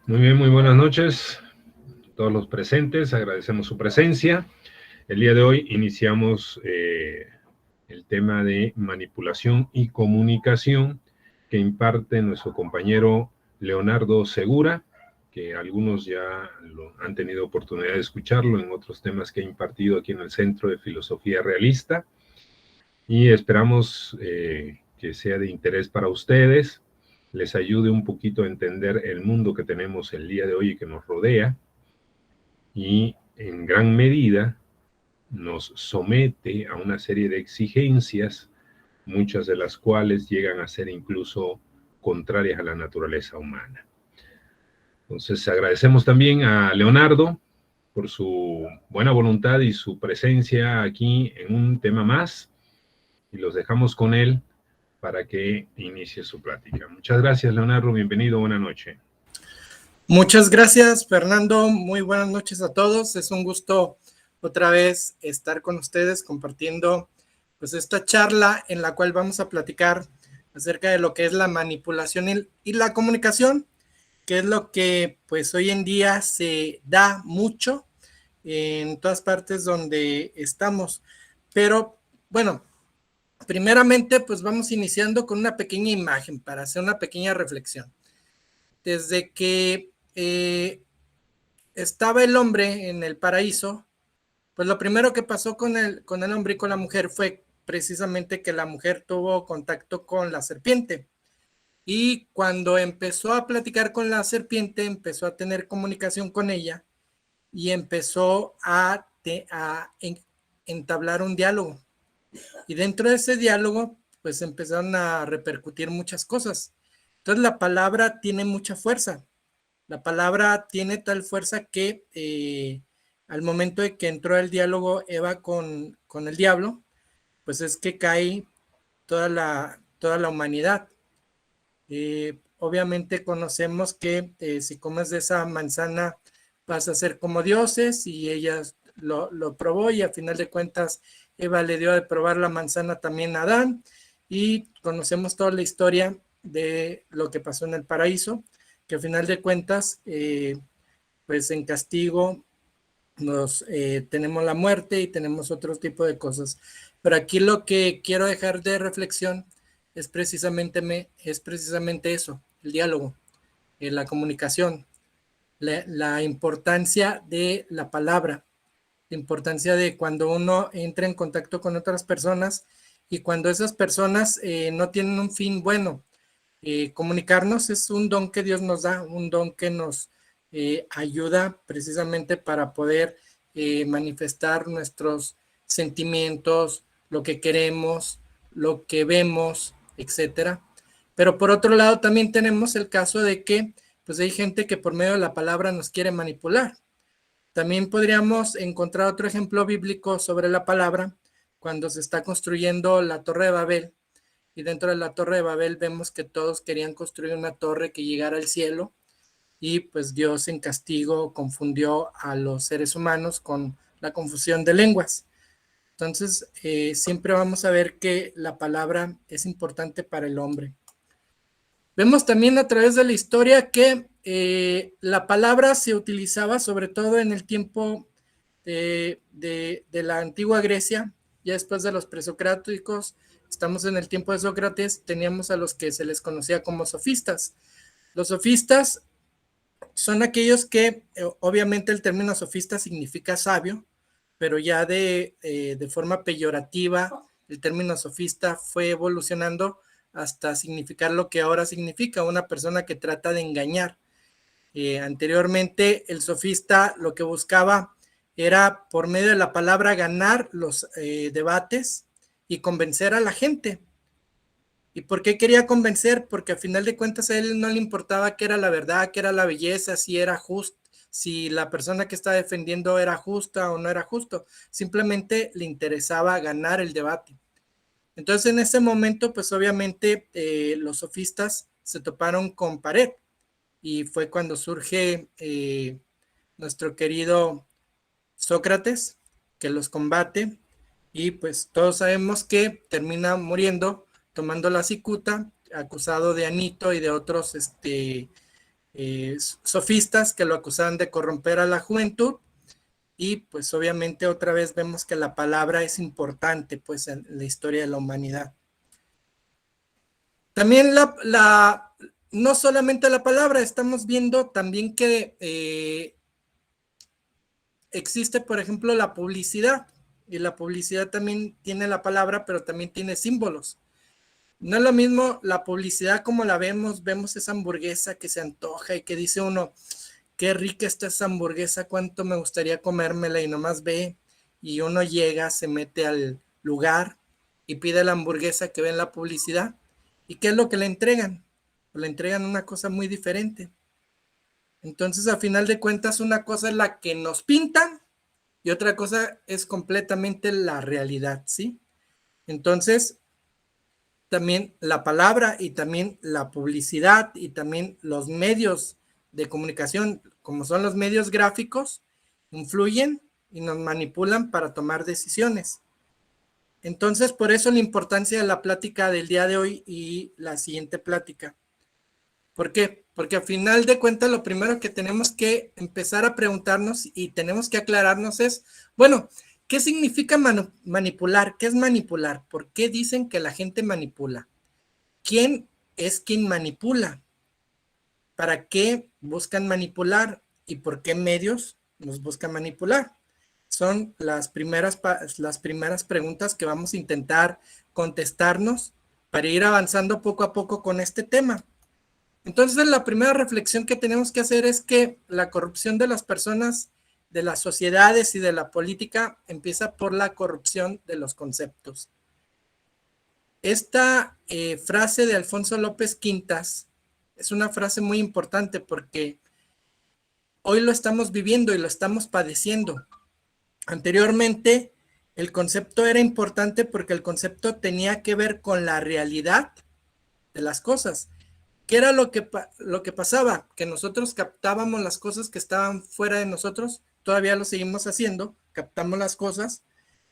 Muy bien, muy buenas noches a todos los presentes, agradecemos su presencia. El día de hoy iniciamos el tema de manipulación y comunicación que imparte nuestro compañero Leonardo Segura, que algunos ya han tenido oportunidad de escucharlo en otros temas que ha impartido aquí en el Centro de Filosofía Realista, y esperamos que sea de interés para ustedes, les ayude un poquito a entender el mundo que tenemos el día de hoy y que nos rodea, y en gran medida nos somete a una serie de exigencias, muchas de las cuales llegan a ser incluso contrarias a la naturaleza humana. Entonces agradecemos también a Leonardo por su buena voluntad y su presencia aquí en un tema más, y los dejamos con él para que inicie su plática. Muchas gracias, Leonardo, bienvenido, buena noche. Muchas gracias, Fernando, muy buenas noches a todos. Es un gusto otra vez estar con ustedes compartiendo pues esta charla en la cual vamos a platicar acerca de lo que es la manipulación y la comunicación, que es lo que pues hoy en día se da mucho en todas partes donde estamos. Pero bueno, primeramente pues vamos iniciando con una pequeña imagen para hacer una pequeña reflexión. Desde que estaba el hombre en el paraíso, pues lo primero que pasó con el hombre y con la mujer fue precisamente que la mujer tuvo contacto con la serpiente. Y cuando empezó a platicar con la serpiente, empezó a tener comunicación con ella y empezó a entablar un diálogo. Y dentro de ese diálogo, pues empezaron a repercutir muchas cosas. Entonces la palabra tiene mucha fuerza. La palabra tiene tal fuerza que al momento de que entró el diálogo Eva con el diablo, pues es que cae toda la humanidad. Obviamente conocemos que si comes de esa manzana vas a ser como dioses, y ella lo probó, y a final de cuentas Eva le dio de probar la manzana también a Adán, y conocemos toda la historia de lo que pasó en el paraíso, que a final de cuentas pues en castigo tenemos la muerte y tenemos otro tipo de cosas. Pero aquí lo que quiero dejar de reflexión es precisamente eso, el diálogo, la comunicación, la importancia de la palabra, la importancia de cuando uno entra en contacto con otras personas, y cuando esas personas no tienen un fin bueno. Comunicarnos es un don que Dios nos da, un don que nos ayuda precisamente para poder manifestar nuestros sentimientos, lo que queremos, lo que vemos, etcétera. Pero por otro lado también tenemos el caso de que pues hay gente que por medio de la palabra nos quiere manipular. También podríamos encontrar otro ejemplo bíblico sobre la palabra cuando se está construyendo la Torre de Babel, y dentro de la Torre de Babel vemos que todos querían construir una torre que llegara al cielo, y pues Dios en castigo confundió a los seres humanos con la confusión de lenguas. Entonces, siempre vamos a ver que la palabra es importante para el hombre. Vemos también a través de la historia que la palabra se utilizaba sobre todo en el tiempo de la antigua Grecia. Ya después de los presocráticos, estamos en el tiempo de Sócrates, teníamos a los que se les conocía como sofistas. Los sofistas son aquellos que, obviamente el término sofista significa sabio, pero ya de forma peyorativa, el término sofista fue evolucionando hasta significar lo que ahora significa, una persona que trata de engañar. Anteriormente el sofista lo que buscaba era por medio de la palabra ganar los debates y convencer a la gente. ¿Y por qué quería convencer? Porque a final de cuentas a él no le importaba qué era la verdad, qué era la belleza, si era justo, si la persona que está defendiendo era justa o no era justo. Simplemente le interesaba ganar el debate. Entonces en ese momento pues obviamente los sofistas se toparon con pared, y fue cuando surge nuestro querido Sócrates, que los combate, y pues todos sabemos que termina muriendo tomando la cicuta, acusado de Anito y de otros sofistas que lo acusaban de corromper a la juventud. Y pues obviamente otra vez vemos que la palabra es importante pues en la historia de la humanidad. También no solamente la palabra, estamos viendo también que existe, por ejemplo, la publicidad. Y la publicidad también tiene la palabra, pero también tiene símbolos. No es lo mismo la publicidad como la vemos esa hamburguesa que se antoja y que dice uno, qué rica está esa hamburguesa, cuánto me gustaría comérmela, y nomás ve y uno llega, se mete al lugar y pide la hamburguesa que ve en la publicidad. ¿Y qué es lo que le entregan? Le entregan una cosa muy diferente. Entonces, a final de cuentas, una cosa es la que nos pintan y otra cosa es completamente la realidad, ¿sí? Entonces, también la palabra y también la publicidad y también los medios de comunicación, como son los medios gráficos, influyen y nos manipulan para tomar decisiones. Entonces, por eso la importancia de la plática del día de hoy y la siguiente plática. ¿Por qué? Porque al final de cuentas lo primero que tenemos que empezar a preguntarnos y tenemos que aclararnos es, bueno, ¿qué significa manipular? ¿Qué es manipular? ¿Por qué dicen que la gente manipula? ¿Quién es quien manipula? ¿Para qué buscan manipular? ¿Y por qué medios nos buscan manipular? Son las primeras preguntas que vamos a intentar contestarnos para ir avanzando poco a poco con este tema. Entonces, la primera reflexión que tenemos que hacer es que la corrupción de las personas, de las sociedades y de la política empieza por la corrupción de los conceptos. Esta frase de Alfonso López Quintas es una frase muy importante porque hoy lo estamos viviendo y lo estamos padeciendo. Anteriormente, el concepto era importante porque el concepto tenía que ver con la realidad de las cosas. ¿Qué era lo que pasaba? Que nosotros captábamos las cosas que estaban fuera de nosotros, todavía lo seguimos haciendo, captamos las cosas.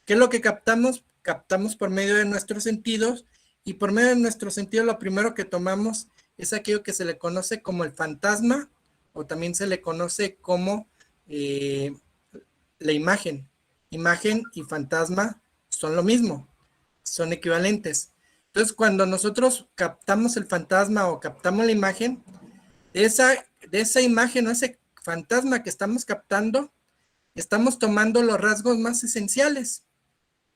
¿Qué es lo que captamos? Captamos por medio de nuestros sentidos, y por medio de nuestros sentidos lo primero que tomamos es aquello que se le conoce como el fantasma, o también se le conoce como la imagen. Imagen y fantasma son lo mismo, son equivalentes. Entonces, cuando nosotros captamos el fantasma o captamos la imagen, de esa imagen o ese fantasma que estamos captando, estamos tomando los rasgos más esenciales.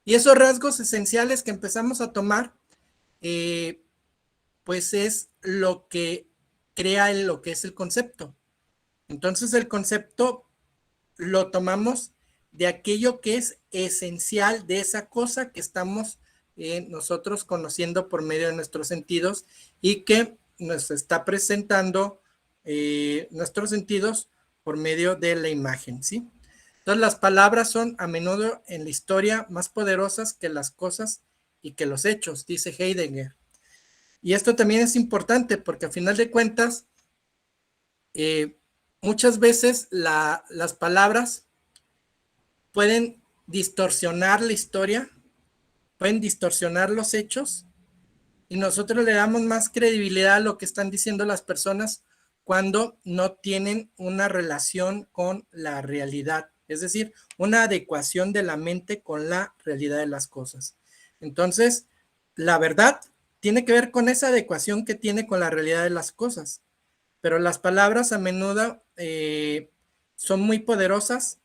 Y esos rasgos esenciales que empezamos a tomar, pues es lo que crea lo que es el concepto. Entonces, el concepto lo tomamos de aquello que es esencial de esa cosa que estamos nosotros conociendo por medio de nuestros sentidos y que nos está presentando nuestros sentidos por medio de la imagen, ¿sí? Entonces, las palabras son a menudo en la historia más poderosas que las cosas y que los hechos, dice Heidegger. Y esto también es importante porque a final de cuentas, muchas veces las palabras pueden distorsionar la historia, pueden distorsionar los hechos, y nosotros le damos más credibilidad a lo que están diciendo las personas cuando no tienen una relación con la realidad, es decir, una adecuación de la mente con la realidad de las cosas. Entonces, la verdad tiene que ver con esa adecuación que tiene con la realidad de las cosas, pero las palabras a menudo son muy poderosas,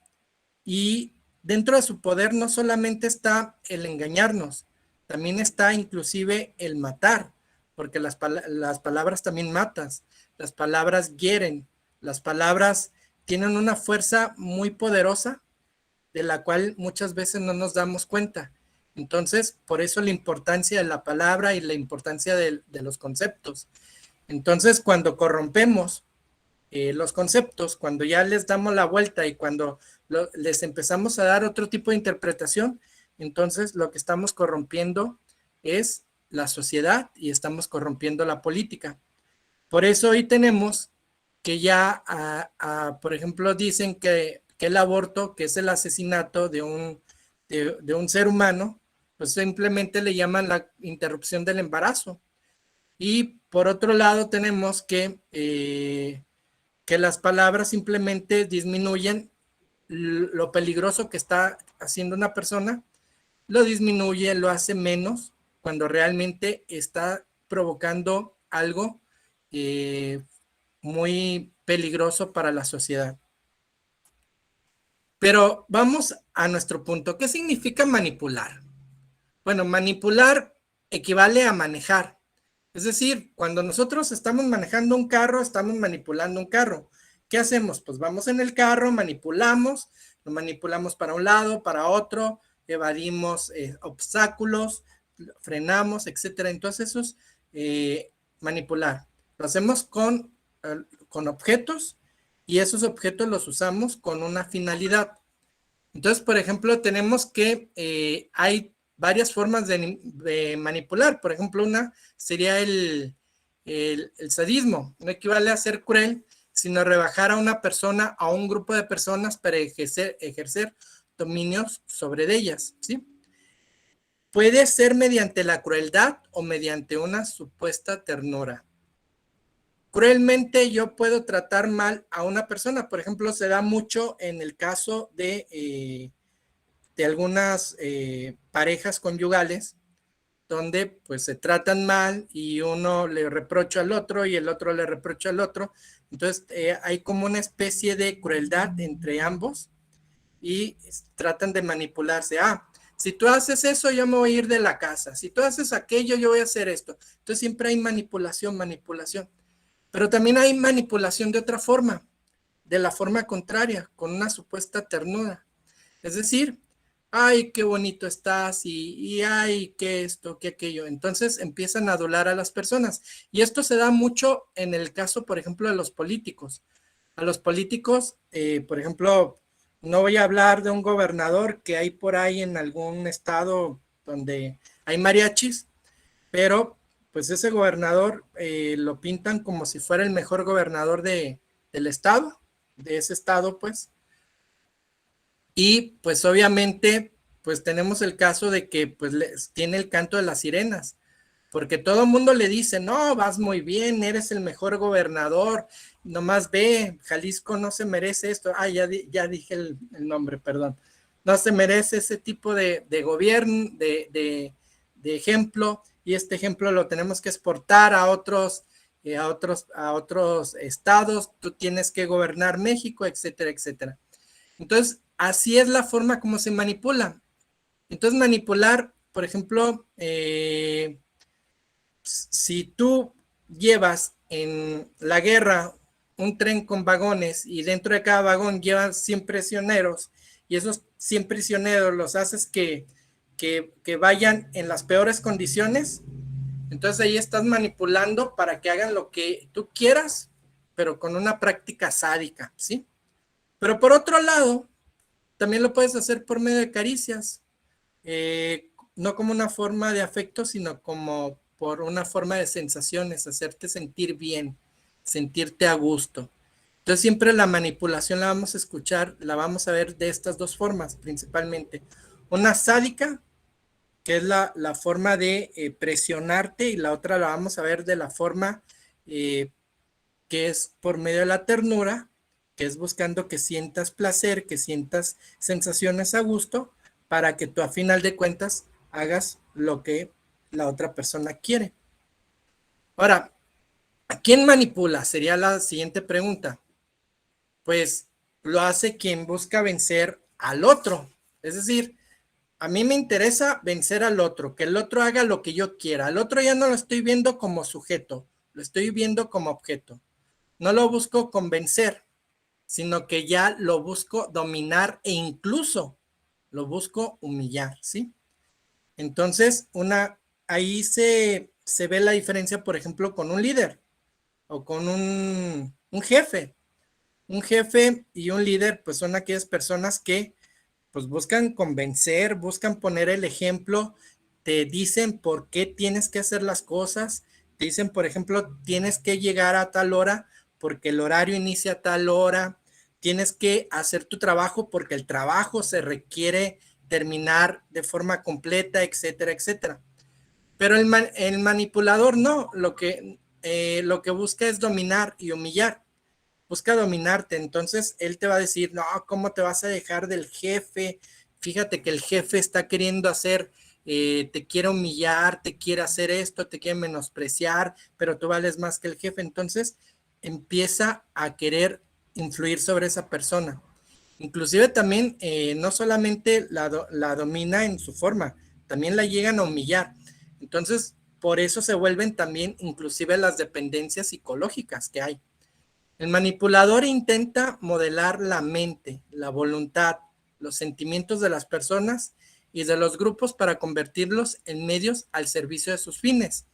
y dentro de su poder no solamente está el engañarnos, también está inclusive el matar, porque las palabras también matan, las palabras hieren, las palabras tienen una fuerza muy poderosa de la cual muchas veces no nos damos cuenta. Entonces, por eso la importancia de la palabra y la importancia de los conceptos. Entonces, cuando corrompemos los conceptos, cuando ya les damos la vuelta y cuando les empezamos a dar otro tipo de interpretación, entonces lo que estamos corrompiendo es la sociedad y estamos corrompiendo la política. Por eso hoy tenemos que ya, por ejemplo, dicen que el aborto, que es el asesinato de un ser humano, pues simplemente le llaman la interrupción del embarazo. Y por otro lado tenemos que que las palabras simplemente disminuyen lo peligroso que está haciendo una persona, lo disminuye, lo hace menos, cuando realmente está provocando algo muy peligroso para la sociedad. Pero vamos a nuestro punto. ¿Qué significa manipular? Bueno, manipular equivale a manejar. Es decir, cuando nosotros estamos manejando un carro, estamos manipulando un carro. ¿Qué hacemos? Pues vamos en el carro, manipulamos, lo manipulamos para un lado, para otro, evadimos obstáculos, frenamos, etcétera. Entonces eso es manipular. Lo hacemos con objetos y esos objetos los usamos con una finalidad. Entonces, por ejemplo, tenemos que hay varias formas de manipular. Por ejemplo, una sería el sadismo. No equivale a ser cruel, sino rebajar a una persona, a un grupo de personas para ejercer dominios sobre ellas, ¿sí? Puede ser mediante la crueldad o mediante una supuesta ternura. Cruelmente yo puedo tratar mal a una persona. Por ejemplo, se da mucho en el caso de algunas parejas conyugales donde pues se tratan mal y uno le reprocha al otro y el otro le reprocha al otro. Entonces hay como una especie de crueldad entre ambos y tratan de manipularse. Si tú haces eso, yo me voy a ir de la casa. Si tú haces aquello, yo voy a hacer esto. Entonces siempre hay manipulación, manipulación. Pero también hay manipulación de otra forma, de la forma contraria, con una supuesta ternura. Es decir, ay, qué bonito estás y ay, qué esto, qué aquello. Entonces empiezan a adular a las personas. Y esto se da mucho en el caso, por ejemplo, de los políticos. A los políticos, por ejemplo, no voy a hablar de un gobernador que hay por ahí en algún estado donde hay mariachis, pero pues ese gobernador lo pintan como si fuera el mejor gobernador del estado, de ese estado, pues. Y pues obviamente, pues tenemos el caso de que pues tiene el canto de las sirenas, porque todo el mundo le dice, no, vas muy bien, eres el mejor gobernador, nomás ve, Jalisco no se merece esto. Ya dije el nombre, perdón. No se merece ese tipo de gobierno, de ejemplo, y este ejemplo lo tenemos que exportar a otros estados, tú tienes que gobernar México, etcétera, etcétera. Entonces, así es la forma como se manipula. Entonces, manipular, por ejemplo, si tú llevas en la guerra un tren con vagones y dentro de cada vagón llevas 100 prisioneros y esos 100 prisioneros los haces que vayan en las peores condiciones, entonces ahí estás manipulando para que hagan lo que tú quieras, pero con una práctica sádica, ¿sí? Pero por otro lado, también lo puedes hacer por medio de caricias, no como una forma de afecto, sino como por una forma de sensaciones, hacerte sentir bien, sentirte a gusto. Entonces siempre la manipulación la vamos a escuchar, la vamos a ver de estas dos formas principalmente. Una sádica, que es la forma de presionarte, y la otra la vamos a ver de la forma que es por medio de la ternura, que es buscando que sientas placer, que sientas sensaciones a gusto, para que tú a final de cuentas hagas lo que la otra persona quiere. Ahora, ¿a quién manipula? Sería la siguiente pregunta. Pues lo hace quien busca vencer al otro. Es decir, a mí me interesa vencer al otro, que el otro haga lo que yo quiera. Al otro ya no lo estoy viendo como sujeto, lo estoy viendo como objeto. No lo busco convencer, sino que ya lo busco dominar e incluso lo busco humillar, ¿sí? Entonces, ahí se ve la diferencia, por ejemplo, con un líder o con un jefe. Un jefe y un líder, pues son aquellas personas que pues buscan convencer, buscan poner el ejemplo, te dicen por qué tienes que hacer las cosas, te dicen, por ejemplo, tienes que llegar a tal hora porque el horario inicia a tal hora, tienes que hacer tu trabajo porque el trabajo se requiere terminar de forma completa, etcétera, etcétera. Pero el manipulador no, lo que busca es dominar y humillar. busca dominarte. Entonces él te va a decir, no, ¿cómo te vas a dejar del jefe? Fíjate que el jefe está queriendo hacer, te quiere humillar, te quiere hacer esto, te quiere menospreciar, pero tú vales más que el jefe. Entonces empieza a querer influir sobre esa persona. Inclusive también no solamente la domina en su forma, también la llegan a humillar. Entonces, por eso se vuelven también inclusive las dependencias psicológicas que hay. El manipulador intenta modelar la mente, la voluntad, los sentimientos de las personas y de los grupos para convertirlos en medios al servicio de sus fines.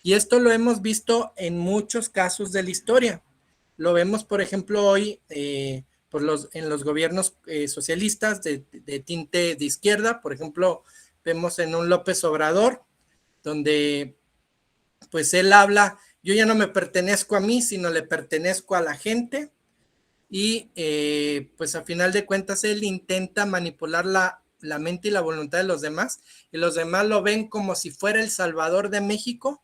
Y esto lo hemos visto en muchos casos de la historia. Lo vemos, por ejemplo, hoy en los gobiernos socialistas de tinte de izquierda. Por ejemplo, vemos en un López Obrador, donde pues él habla, yo ya no me pertenezco a mí, sino le pertenezco a la gente. Y pues a final de cuentas él intenta manipular la mente y la voluntad de los demás, y los demás lo ven como si fuera el Salvador de México,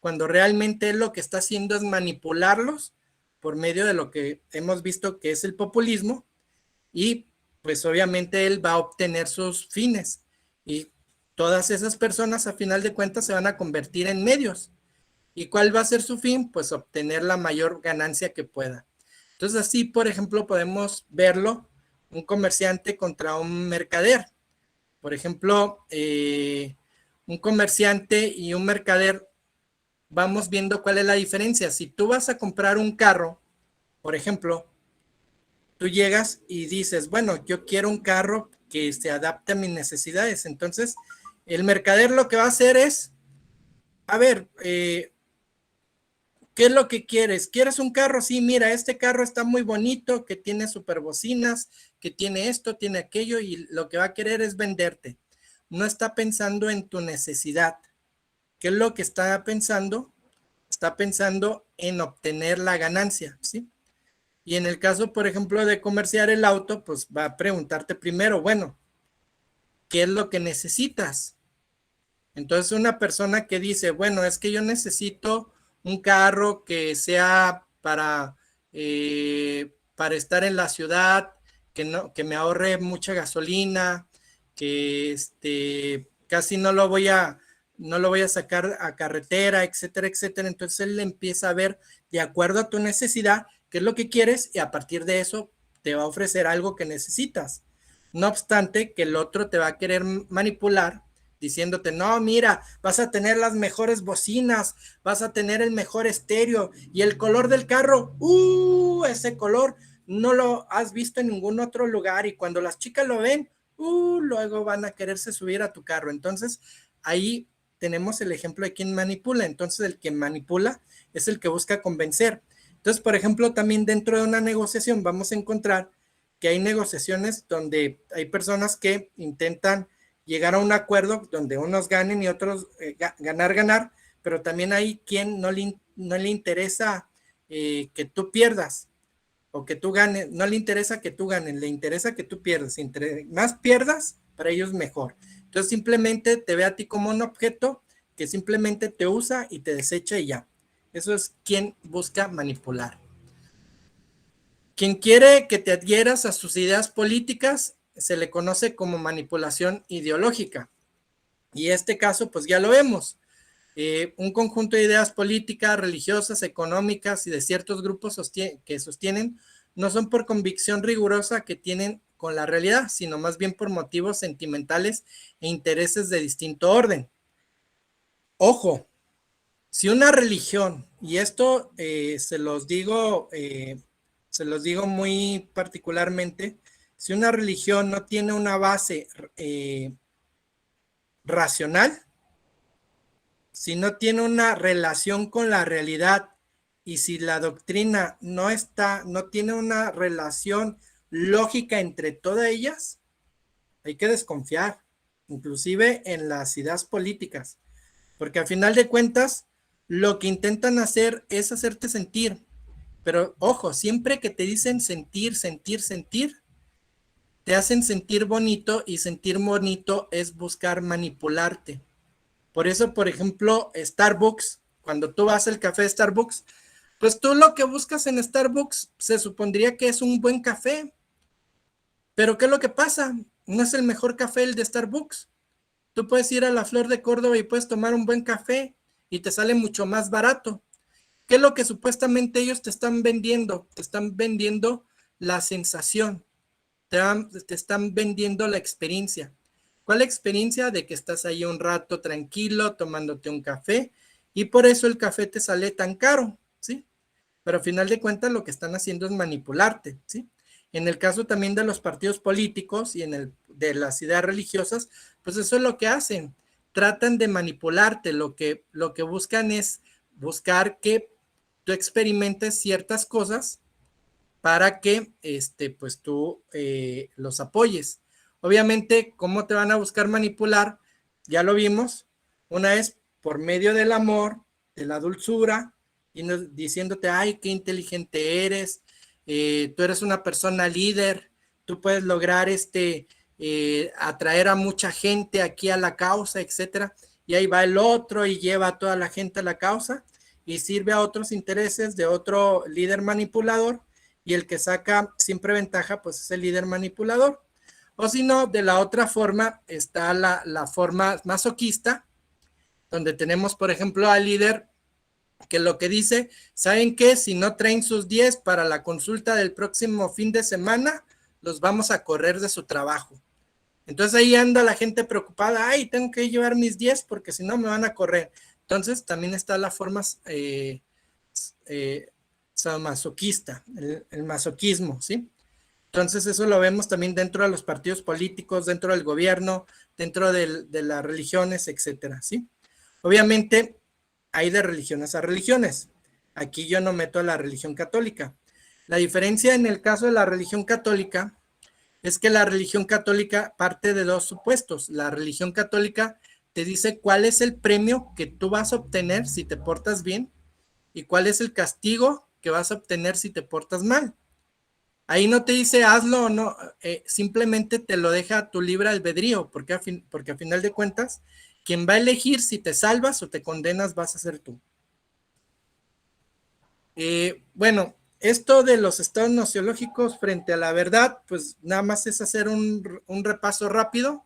cuando realmente él lo que está haciendo es manipularlos por medio de lo que hemos visto que es el populismo, y pues obviamente él va a obtener sus fines, y todas esas personas a final de cuentas se van a convertir en medios. ¿Y cuál va a ser su fin? Pues obtener la mayor ganancia que pueda. Entonces así, por ejemplo, podemos verlo, un comerciante contra un mercader. Por ejemplo, un comerciante y un mercader, vamos viendo cuál es la diferencia. Si tú vas a comprar un carro, por ejemplo, tú llegas y dices, bueno, yo quiero un carro que se adapte a mis necesidades. Entonces, el mercader lo que va a hacer es, a ver, ¿qué es lo que quieres? ¿Quieres un carro? Sí, mira, este carro está muy bonito, que tiene super bocinas, que tiene esto, tiene aquello, y lo que va a querer es venderte. No está pensando en tu necesidad. ¿Qué es lo que está pensando? Está pensando en obtener la ganancia, ¿sí? Y en el caso, por ejemplo, de comerciar el auto, pues va a preguntarte primero, bueno, ¿qué es lo que necesitas? Entonces, una persona que dice, bueno, es que yo necesito un carro que sea para estar en la ciudad, que me ahorre mucha gasolina, que casi no lo voy a sacar a carretera, etcétera, etcétera. Entonces él empieza a ver de acuerdo a tu necesidad qué es lo que quieres, y a partir de eso te va a ofrecer algo que necesitas. No obstante que el otro te va a querer manipular diciéndote, no, mira, vas a tener las mejores bocinas, vas a tener el mejor estéreo, y el color del carro, ese color no lo has visto en ningún otro lugar, y cuando las chicas lo ven, luego van a quererse subir a tu carro. Entonces ahí tenemos el ejemplo de quien manipula. Entonces el que manipula es el que busca convencer. Entonces, por ejemplo, también dentro de una negociación vamos a encontrar que hay negociaciones donde hay personas que intentan llegar a un acuerdo donde unos ganen y otros ganar, pero también hay quien no le interesa que tú pierdas o que tú ganes, no le interesa que tú ganes, le interesa que tú pierdas. Entre más pierdas, para ellos mejor. Entonces simplemente te ve a ti como un objeto que simplemente te usa y te desecha y ya. Eso es quien busca manipular. Quien quiere que te adhieras a sus ideas políticas se le conoce como manipulación ideológica. Y este caso, pues ya lo vemos. Un conjunto de ideas políticas, religiosas, económicas y de ciertos grupos que sostienen no son por convicción rigurosa que tienen con la realidad, sino más bien por motivos sentimentales e intereses de distinto orden. Ojo, si una religión, y esto se los digo muy particularmente, si una religión no tiene una base racional, si no tiene una relación con la realidad, y si la doctrina no tiene una relación lógica entre todas ellas, hay que desconfiar, inclusive en las ideas políticas, porque al final de cuentas, lo que intentan hacer es hacerte sentir, pero ojo, siempre que te dicen sentir, sentir, sentir, te hacen sentir bonito, y sentir bonito es buscar manipularte. Por eso, por ejemplo, Starbucks, cuando tú vas al café de Starbucks, Pues tú lo que buscas en Starbucks se supondría que es un buen café, pero ¿qué es lo que pasa? No es el mejor café el de Starbucks. Tú puedes ir a la Flor de Córdoba y puedes tomar un buen café y te sale mucho más barato. ¿Qué es lo que supuestamente ellos te están vendiendo? Te están vendiendo la sensación, te están vendiendo la experiencia. ¿Cuál experiencia? De que estás ahí un rato tranquilo tomándote un café y por eso el café te sale tan caro, ¿sí? Pero al final de cuentas lo que están haciendo es manipularte, ¿sí? En el caso también de los partidos políticos y de las ideas religiosas, pues eso es lo que hacen. Tratan de manipularte, lo que buscan es buscar que tú experimentes ciertas cosas para que pues tú los apoyes. Obviamente, ¿cómo te van a buscar manipular? Ya lo vimos, una es por medio del amor, de la dulzura, y diciéndote, ay, qué inteligente eres, tú eres una persona líder, tú puedes lograr atraer a mucha gente aquí a la causa, etcétera. Y ahí va el otro y lleva a toda la gente a la causa y sirve a otros intereses de otro líder manipulador, y el que saca siempre ventaja, pues es el líder manipulador. O si no, de la otra forma está la forma masoquista, donde tenemos, por ejemplo, al líder que lo que dice, ¿saben qué? Si no traen sus 10 para la consulta del próximo fin de semana, los vamos a correr de su trabajo. Entonces ahí anda la gente preocupada, ay, tengo que llevar mis 10 porque si no me van a correr. Entonces también está la forma masoquista, el masoquismo, ¿sí? Entonces eso lo vemos también dentro de los partidos políticos, dentro del gobierno, dentro de las religiones, etcétera, ¿sí? Obviamente hay de religiones a religiones. Aquí yo no meto a la religión católica. La diferencia en el caso de la religión católica es que la religión católica parte de dos supuestos. La religión católica te dice cuál es el premio que tú vas a obtener si te portas bien y cuál es el castigo que vas a obtener si te portas mal. Ahí no te dice hazlo o no, simplemente te lo deja a tu libre albedrío, porque a final de cuentas, quien va a elegir si te salvas o te condenas vas a ser tú. Bueno, esto de los estados nociológicos frente a la verdad, pues nada más es hacer un repaso rápido.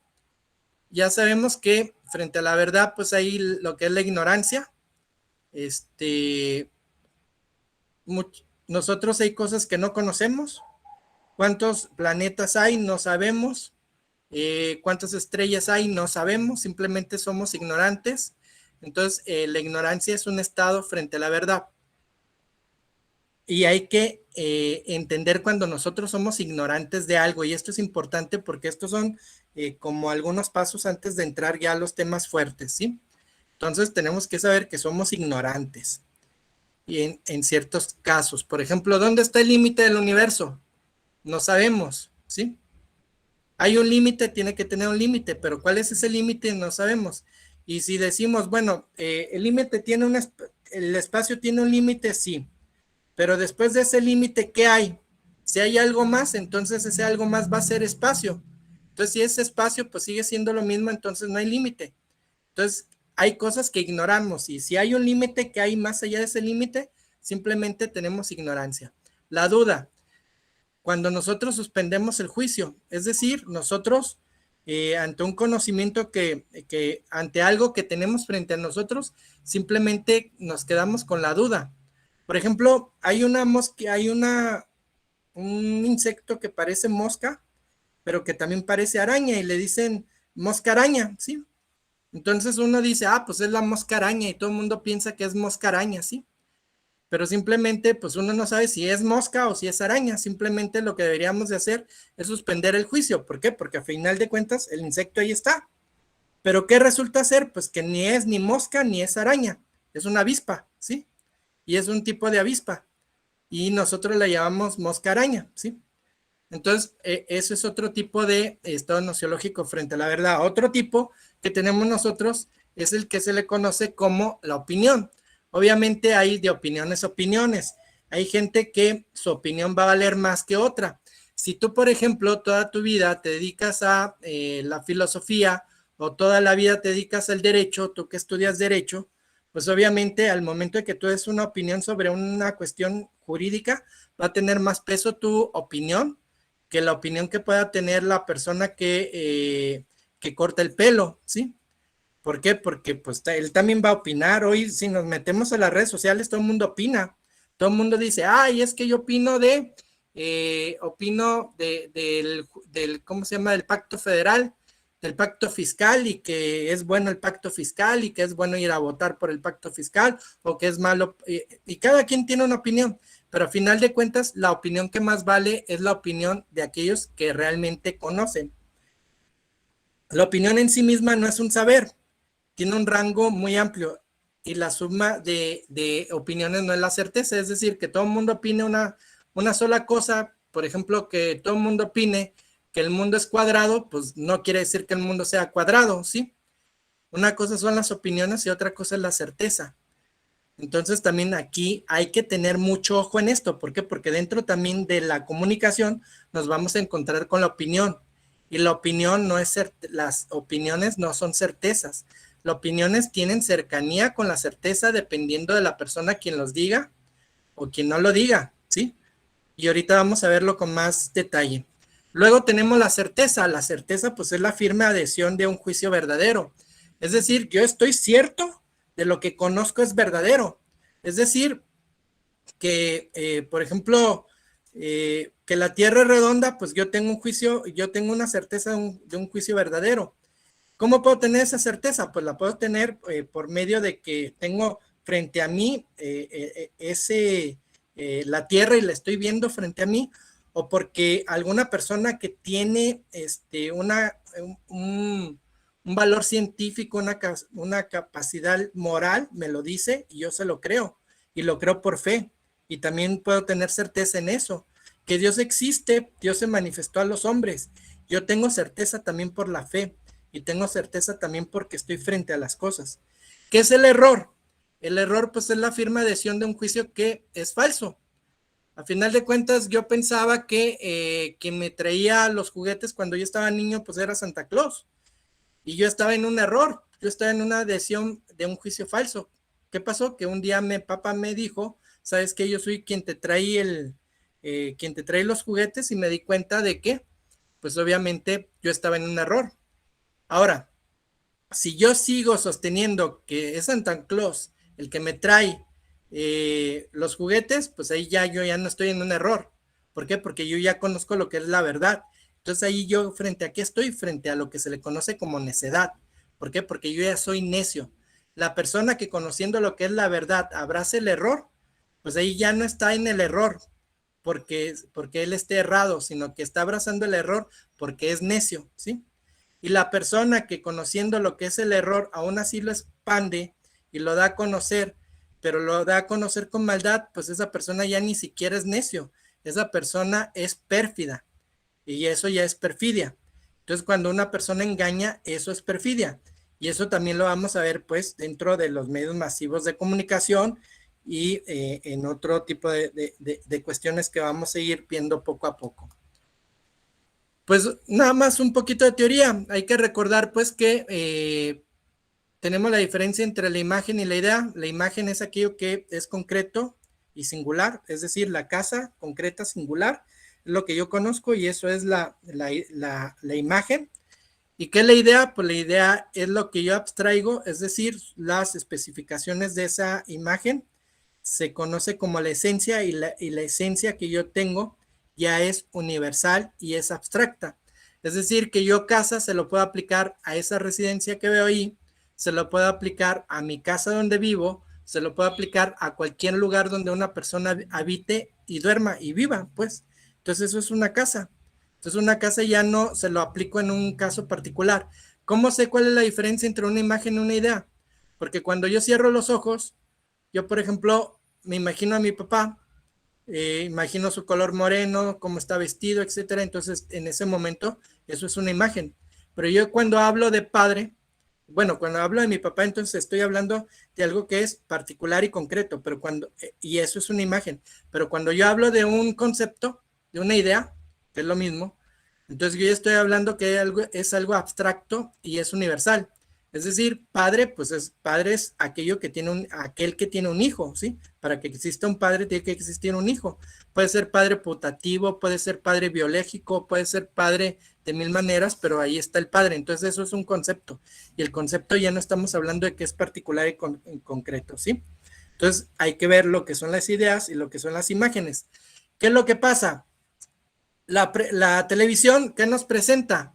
Ya sabemos que frente a la verdad, pues hay lo que es la ignorancia. Nosotros hay cosas que no conocemos. ¿Cuántos planetas hay? No sabemos. ¿Cuántas estrellas hay? No sabemos. Simplemente somos ignorantes. Entonces, la ignorancia es un estado frente a la verdad. Y hay que entender cuando nosotros somos ignorantes de algo. Y esto es importante porque estos son como algunos pasos antes de entrar ya a los temas fuertes, ¿sí? Entonces, tenemos que saber que somos ignorantes. Y en ciertos casos, por ejemplo, ¿dónde está el límite del universo? No sabemos, ¿sí? Hay un límite, tiene que tener un límite, pero ¿cuál es ese límite? No sabemos. Y si decimos, bueno, el límite tiene el espacio tiene un límite, sí, pero después de ese límite, ¿qué hay? Si hay algo más, entonces ese algo más va a ser espacio. Entonces, si es espacio, pues sigue siendo lo mismo, entonces no hay límite. Entonces, hay cosas que ignoramos, y si hay un límite que hay más allá de ese límite, simplemente tenemos ignorancia. La duda, cuando nosotros suspendemos el juicio, es decir, nosotros ante un conocimiento ante algo que tenemos frente a nosotros, simplemente nos quedamos con la duda. Por ejemplo, hay un insecto que parece mosca, pero que también parece araña y le dicen mosca araña, ¿sí? Entonces uno dice, pues es la mosca araña y todo el mundo piensa que es mosca araña, ¿sí? Pero simplemente pues uno no sabe si es mosca o si es araña. Simplemente lo que deberíamos de hacer es suspender el juicio. ¿Por qué? Porque a final de cuentas el insecto ahí está. ¿Pero qué resulta ser? Pues que ni es ni mosca ni es araña, es una avispa, ¿sí? Y es un tipo de avispa y nosotros la llamamos mosca araña, ¿sí? Entonces, eso es otro tipo de estado nociológico frente a la verdad. Otro tipo que tenemos nosotros es el que se le conoce como la opinión. Obviamente hay de opiniones a opiniones. Hay gente que su opinión va a valer más que otra. Si tú, por ejemplo, toda tu vida te dedicas a la filosofía o toda la vida te dedicas al derecho, tú que estudias derecho, pues obviamente al momento de que tú des una opinión sobre una cuestión jurídica, va a tener más peso tu opinión que la opinión que pueda tener la persona que corta el pelo, ¿sí? ¿Por qué? Porque pues él también va a opinar. Hoy si nos metemos a las redes sociales, todo el mundo opina. Todo el mundo dice, ay, es que yo opino del, ¿cómo se llama? Del pacto federal, del pacto fiscal, y que es bueno el pacto fiscal y que es bueno ir a votar por el pacto fiscal o que es malo. Y cada quien tiene una opinión, pero a final de cuentas la opinión que más vale es la opinión de aquellos que realmente conocen. La opinión en sí misma no es un saber, tiene un rango muy amplio y la suma de opiniones no es la certeza, es decir, que todo el mundo opine una sola cosa, por ejemplo, que todo el mundo opine que el mundo es cuadrado, pues no quiere decir que el mundo sea cuadrado, ¿sí? Una cosa son las opiniones y otra cosa es la certeza. Entonces también aquí hay que tener mucho ojo en esto. ¿Por qué? Porque dentro también de la comunicación nos vamos a encontrar con la opinión. Y la opinión no es, las opiniones no son certezas. Las opiniones tienen cercanía con la certeza dependiendo de la persona quien los diga o quien no lo diga, ¿sí? Y ahorita vamos a verlo con más detalle. Luego tenemos la certeza. La certeza pues es la firme adhesión de un juicio verdadero. Es decir, yo estoy cierto de lo que conozco es verdadero. Es decir, que, por ejemplo, que la Tierra es redonda, pues yo tengo un juicio, yo tengo una certeza de un juicio verdadero. ¿Cómo puedo tener esa certeza? Pues la puedo tener por medio de que tengo frente a mí la Tierra y la estoy viendo frente a mí, o porque alguna persona que tiene un valor científico, una capacidad moral, me lo dice y yo se lo creo, y lo creo por fe. Y también puedo tener certeza en eso, que Dios existe, Dios se manifestó a los hombres. Yo tengo certeza también por la fe, y tengo certeza también porque estoy frente a las cosas. ¿Qué es el error? El error pues es la firme adhesión de un juicio que es falso. A final de cuentas yo pensaba que quien me traía los juguetes cuando yo estaba niño pues era Santa Claus. Y yo estaba en un error, yo estaba en una adhesión de un juicio falso. ¿Qué pasó? Que un día papá me dijo, ¿sabes qué? Yo soy quien te trae quien te trae los juguetes, y me di cuenta de que, pues obviamente yo estaba en un error. Ahora, si yo sigo sosteniendo que es Santa Claus el que me trae los juguetes, pues ahí yo ya no estoy en un error. ¿Por qué? Porque yo ya conozco lo que es la verdad. Entonces ahí yo frente a qué estoy, frente a lo que se le conoce como necedad. ¿Por qué? Porque yo ya soy necio. La persona que conociendo lo que es la verdad abraza el error, pues ahí ya no está en el error porque él esté errado, sino que está abrazando el error porque es necio, ¿sí? Y la persona que conociendo lo que es el error, aún así lo expande y lo da a conocer, pero lo da a conocer con maldad, pues esa persona ya ni siquiera es necio, esa persona es pérfida, y eso ya es perfidia. Entonces cuando una persona engaña, eso es perfidia, y eso también lo vamos a ver pues dentro de los medios masivos de comunicación y en otro tipo de cuestiones que vamos a ir viendo poco a poco. Pues nada más un poquito de teoría. Hay que recordar pues que tenemos la diferencia entre la imagen y la idea. La imagen es aquello que es concreto y singular, es decir, la casa concreta singular, es lo que yo conozco, y eso es la imagen. ¿Y qué es la idea? Pues la idea es lo que yo abstraigo, es decir, las especificaciones de esa imagen. Se conoce como la esencia, y la esencia que yo tengo ya es universal y es abstracta. Es decir, que yo casa se lo puedo aplicar a esa residencia que veo ahí, se lo puedo aplicar a mi casa donde vivo, se lo puedo aplicar a cualquier lugar donde una persona habite y duerma y viva, pues. Entonces eso es una casa. Entonces una casa ya no se lo aplico en un caso particular. ¿Cómo sé cuál es la diferencia entre una imagen y una idea? Porque cuando yo cierro los ojos, yo, por ejemplo, me imagino a mi papá, imagino su color moreno, cómo está vestido, etcétera. Entonces, en ese momento, eso es una imagen. Pero yo cuando hablo de padre, bueno, cuando hablo de mi papá, entonces estoy hablando de algo que es particular y concreto, pero y eso es una imagen. Pero cuando yo hablo de un concepto, de una idea, que es lo mismo, entonces yo ya estoy hablando que es algo abstracto y es universal. Es decir, padre, pues padre es aquel que tiene un hijo, ¿sí? Para que exista un padre tiene que existir un hijo. Puede ser padre putativo, puede ser padre biológico, puede ser padre de mil maneras, pero ahí está el padre. Entonces eso es un concepto. Y el concepto ya no estamos hablando de que es particular y en concreto, ¿sí? Entonces hay que ver lo que son las ideas y lo que son las imágenes. ¿Qué es lo que pasa? La televisión, ¿qué nos presenta?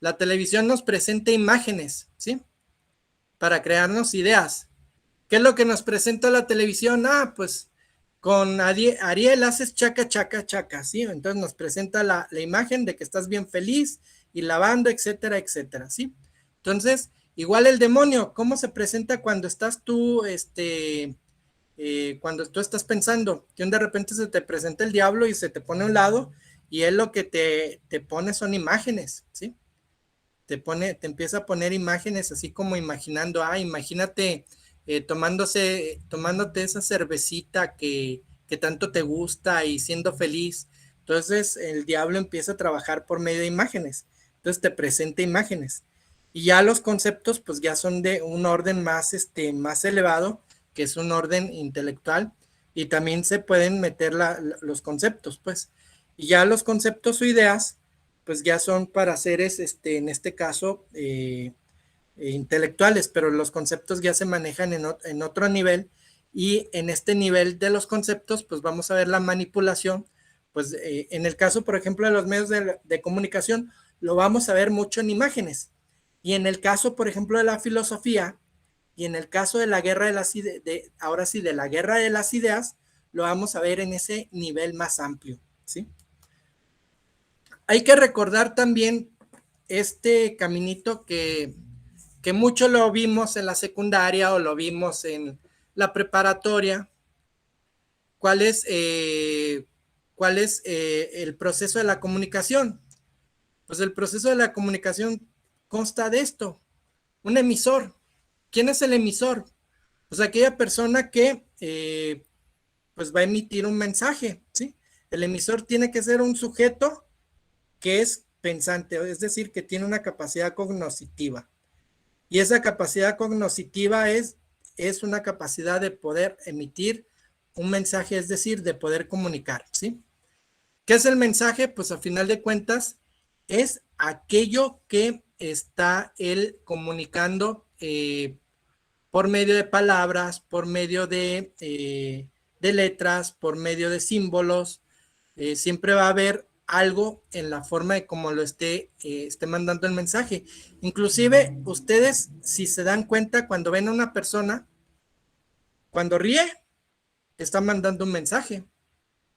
La televisión nos presenta imágenes, ¿sí? Para crearnos ideas. ¿Qué es lo que nos presenta la televisión? Ah, pues con Ariel haces chaca, chaca, chaca, ¿sí? Entonces nos presenta la imagen de que estás bien feliz y lavando, etcétera, etcétera, ¿sí? Entonces, igual el demonio, ¿cómo se presenta cuando estás tú, cuando tú estás pensando? Que de repente se te presenta el diablo y se te pone a un lado y él lo que te pone son imágenes, ¿sí? Te empieza a poner imágenes así como imaginando, imagínate tomándote esa cervecita que tanto te gusta y siendo feliz. Entonces el diablo empieza a trabajar por medio de imágenes. Entonces te presenta imágenes. Y ya los conceptos pues ya son de un orden más elevado, que es un orden intelectual, y también se pueden meter los conceptos, pues. Y ya los conceptos o ideas pues ya son para seres, en este caso, intelectuales, pero los conceptos ya se manejan en otro nivel, y en este nivel de los conceptos, pues vamos a ver la manipulación, pues en el caso, por ejemplo, de los medios de comunicación, lo vamos a ver mucho en imágenes, y en el caso, por ejemplo, de la filosofía, y en el caso de la guerra de las ideas, ahora sí, de la guerra de las ideas, lo vamos a ver en ese nivel más amplio, ¿sí? Hay que recordar también este caminito que mucho lo vimos en la secundaria o lo vimos en la preparatoria. ¿Cuál es el proceso de la comunicación? Pues el proceso de la comunicación consta de esto: un emisor. ¿Quién es el emisor? Pues aquella persona que pues va a emitir un mensaje, ¿sí? El emisor tiene que ser un sujeto que es pensante, es decir, que tiene una capacidad cognoscitiva. Y esa capacidad cognoscitiva es una capacidad de poder emitir un mensaje, es decir, de poder comunicar, ¿sí? ¿Qué es el mensaje? Pues a final de cuentas es aquello que está él comunicando por medio de palabras, por medio de letras, por medio de símbolos. Siempre va a haber algo en la forma de cómo lo esté mandando el mensaje. Inclusive ustedes, si se dan cuenta, cuando ven a una persona, cuando ríe, está mandando un mensaje,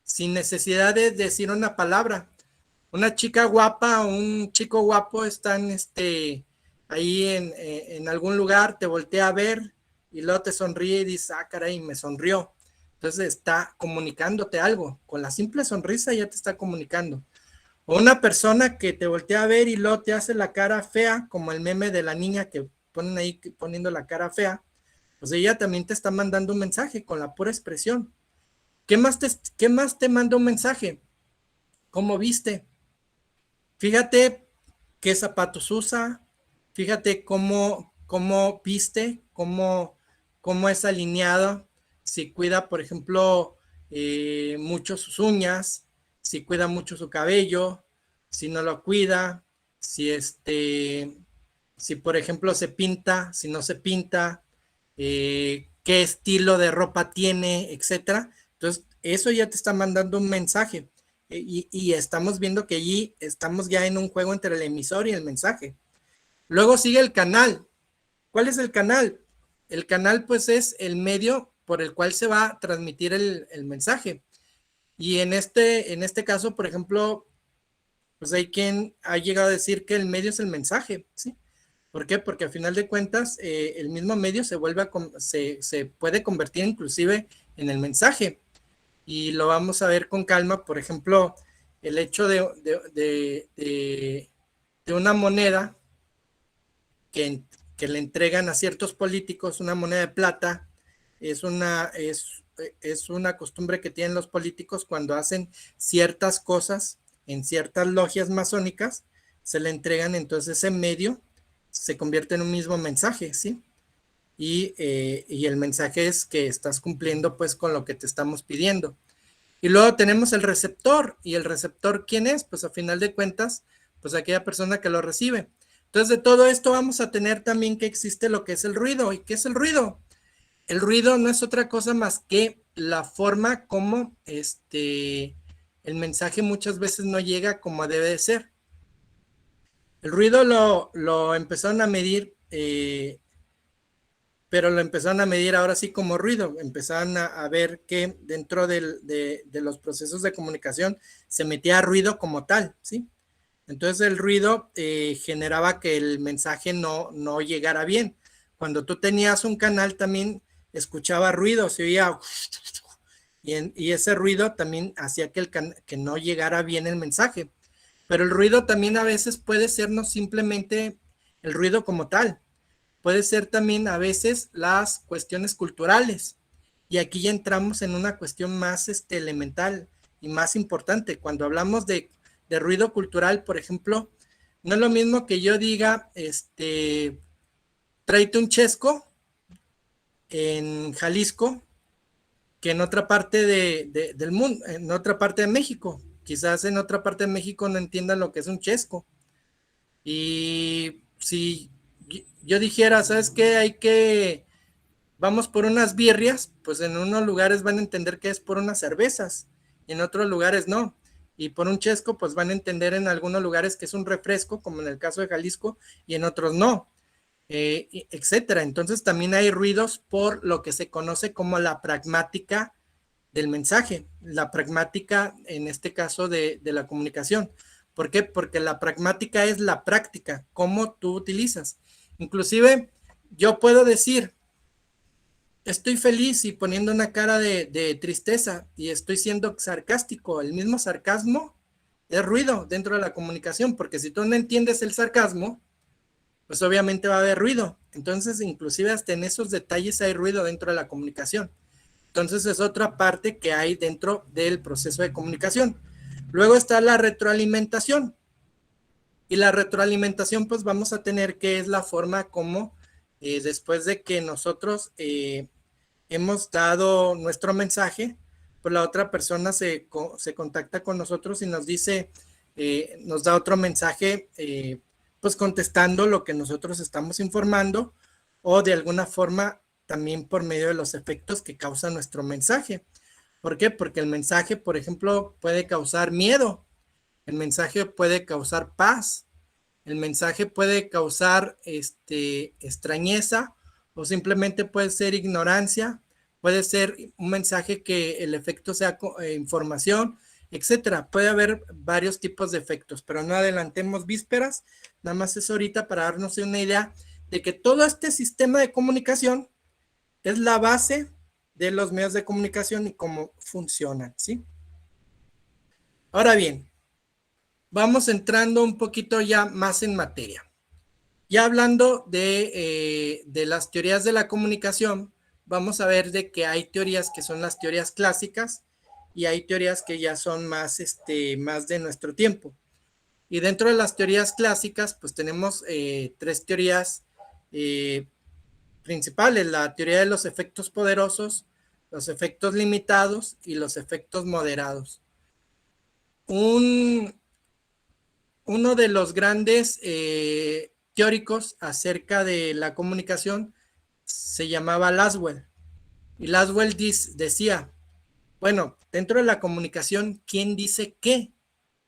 sin necesidad de decir una palabra. Una chica guapa o un chico guapo están ahí en algún lugar, te voltea a ver y luego te sonríe y dices, caray, me sonrió. Entonces está comunicándote algo. Con la simple sonrisa ya te está comunicando. O una persona que te voltea a ver y luego te hace la cara fea, como el meme de la niña que ponen ahí poniendo la cara fea, pues ella también te está mandando un mensaje con la pura expresión. ¿Qué más te manda un mensaje? ¿Cómo viste? Fíjate qué zapatos usa, fíjate cómo viste, cómo es alineado, si cuida, por ejemplo, mucho sus uñas, si cuida mucho su cabello, si no lo cuida, si por ejemplo se pinta, si no se pinta, qué estilo de ropa tiene, etcétera. Entonces, eso ya te está mandando un mensaje. Y estamos viendo que allí estamos ya en un juego entre el emisor y el mensaje. Luego sigue el canal. ¿Cuál es el canal? El canal pues es el medio por el cual se va a transmitir el mensaje. Y en este caso, por ejemplo, pues hay quien ha llegado a decir que el medio es el mensaje, ¿sí? ¿Por qué? Porque al final de cuentas el mismo medio se puede convertir inclusive en el mensaje. Y lo vamos a ver con calma. Por ejemplo, el hecho de una moneda que le entregan a ciertos políticos, una moneda de plata, es una costumbre que tienen los políticos cuando hacen ciertas cosas en ciertas logias masónicas, se le entregan entonces ese medio se convierte en un mismo mensaje, ¿sí? Y el mensaje es que estás cumpliendo pues con lo que te estamos pidiendo. Y luego tenemos el receptor, y el receptor, ¿quién es? Pues a final de cuentas, pues aquella persona que lo recibe. Entonces de todo esto vamos a tener también que existe lo que es el ruido. ¿Y qué es el ruido? El ruido no es otra cosa más que la forma como el mensaje muchas veces no llega como debe de ser. El ruido lo empezaron a medir, pero lo empezaron a medir ahora sí como ruido. Empezaron a ver que dentro de los procesos de comunicación se metía ruido como tal, ¿sí? Entonces el ruido generaba que el mensaje no llegara bien. Cuando tú tenías un canal también escuchaba ruido, se oía y ese ruido también hacía que no llegara bien el mensaje. Pero el ruido también a veces puede ser no simplemente el ruido como tal, puede ser también a veces las cuestiones culturales. Y aquí ya entramos en una cuestión más elemental y más importante. Cuando hablamos de ruido cultural, por ejemplo, no es lo mismo que yo diga, tráete un chesco en Jalisco que en otra parte del mundo, en otra parte de México. Quizás en otra parte de México no entiendan lo que es un chesco. Y si yo dijera, ¿sabes qué? Vamos por unas birrias, pues en unos lugares van a entender que es por unas cervezas, y en otros lugares no. Y por un chesco, pues van a entender en algunos lugares que es un refresco, como en el caso de Jalisco, y en otros no, etcétera. Entonces también hay ruidos por lo que se conoce como la pragmática del mensaje, la pragmática en este caso de la comunicación. ¿Por qué? Porque la pragmática es la práctica, cómo tú utilizas. Inclusive yo puedo decir, estoy feliz y poniendo una cara de tristeza y estoy siendo sarcástico. El mismo sarcasmo es ruido dentro de la comunicación, porque si tú no entiendes el sarcasmo, pues obviamente va a haber ruido. Entonces, inclusive hasta en esos detalles hay ruido dentro de la comunicación. Entonces, es otra parte que hay dentro del proceso de comunicación. Luego está la retroalimentación. Y la retroalimentación, pues vamos a tener que es la forma como después de que nosotros hemos dado nuestro mensaje, pues la otra persona se contacta con nosotros y nos dice, nos da otro mensaje, pues contestando lo que nosotros estamos informando, o de alguna forma también por medio de los efectos que causa nuestro mensaje. ¿Por qué? Porque el mensaje, por ejemplo, puede causar miedo, el mensaje puede causar paz, el mensaje puede causar extrañeza, o simplemente puede ser ignorancia, puede ser un mensaje que el efecto sea información, etcétera. Puede haber varios tipos de efectos, pero no adelantemos vísperas, nada más es ahorita para darnos una idea de que todo este sistema de comunicación es la base de los medios de comunicación y cómo funcionan, ¿sí? Ahora bien, vamos entrando un poquito ya más en materia. Ya hablando de las teorías de la comunicación, vamos a ver de que hay teorías que son las teorías clásicas y hay teorías que ya son más de nuestro tiempo. Y dentro de las teorías clásicas, pues tenemos tres teorías principales: la teoría de los efectos poderosos, los efectos limitados y los efectos moderados. Uno de los grandes teóricos acerca de la comunicación se llamaba Laswell. Y Laswell decía, bueno, dentro de la comunicación, ¿quién dice qué?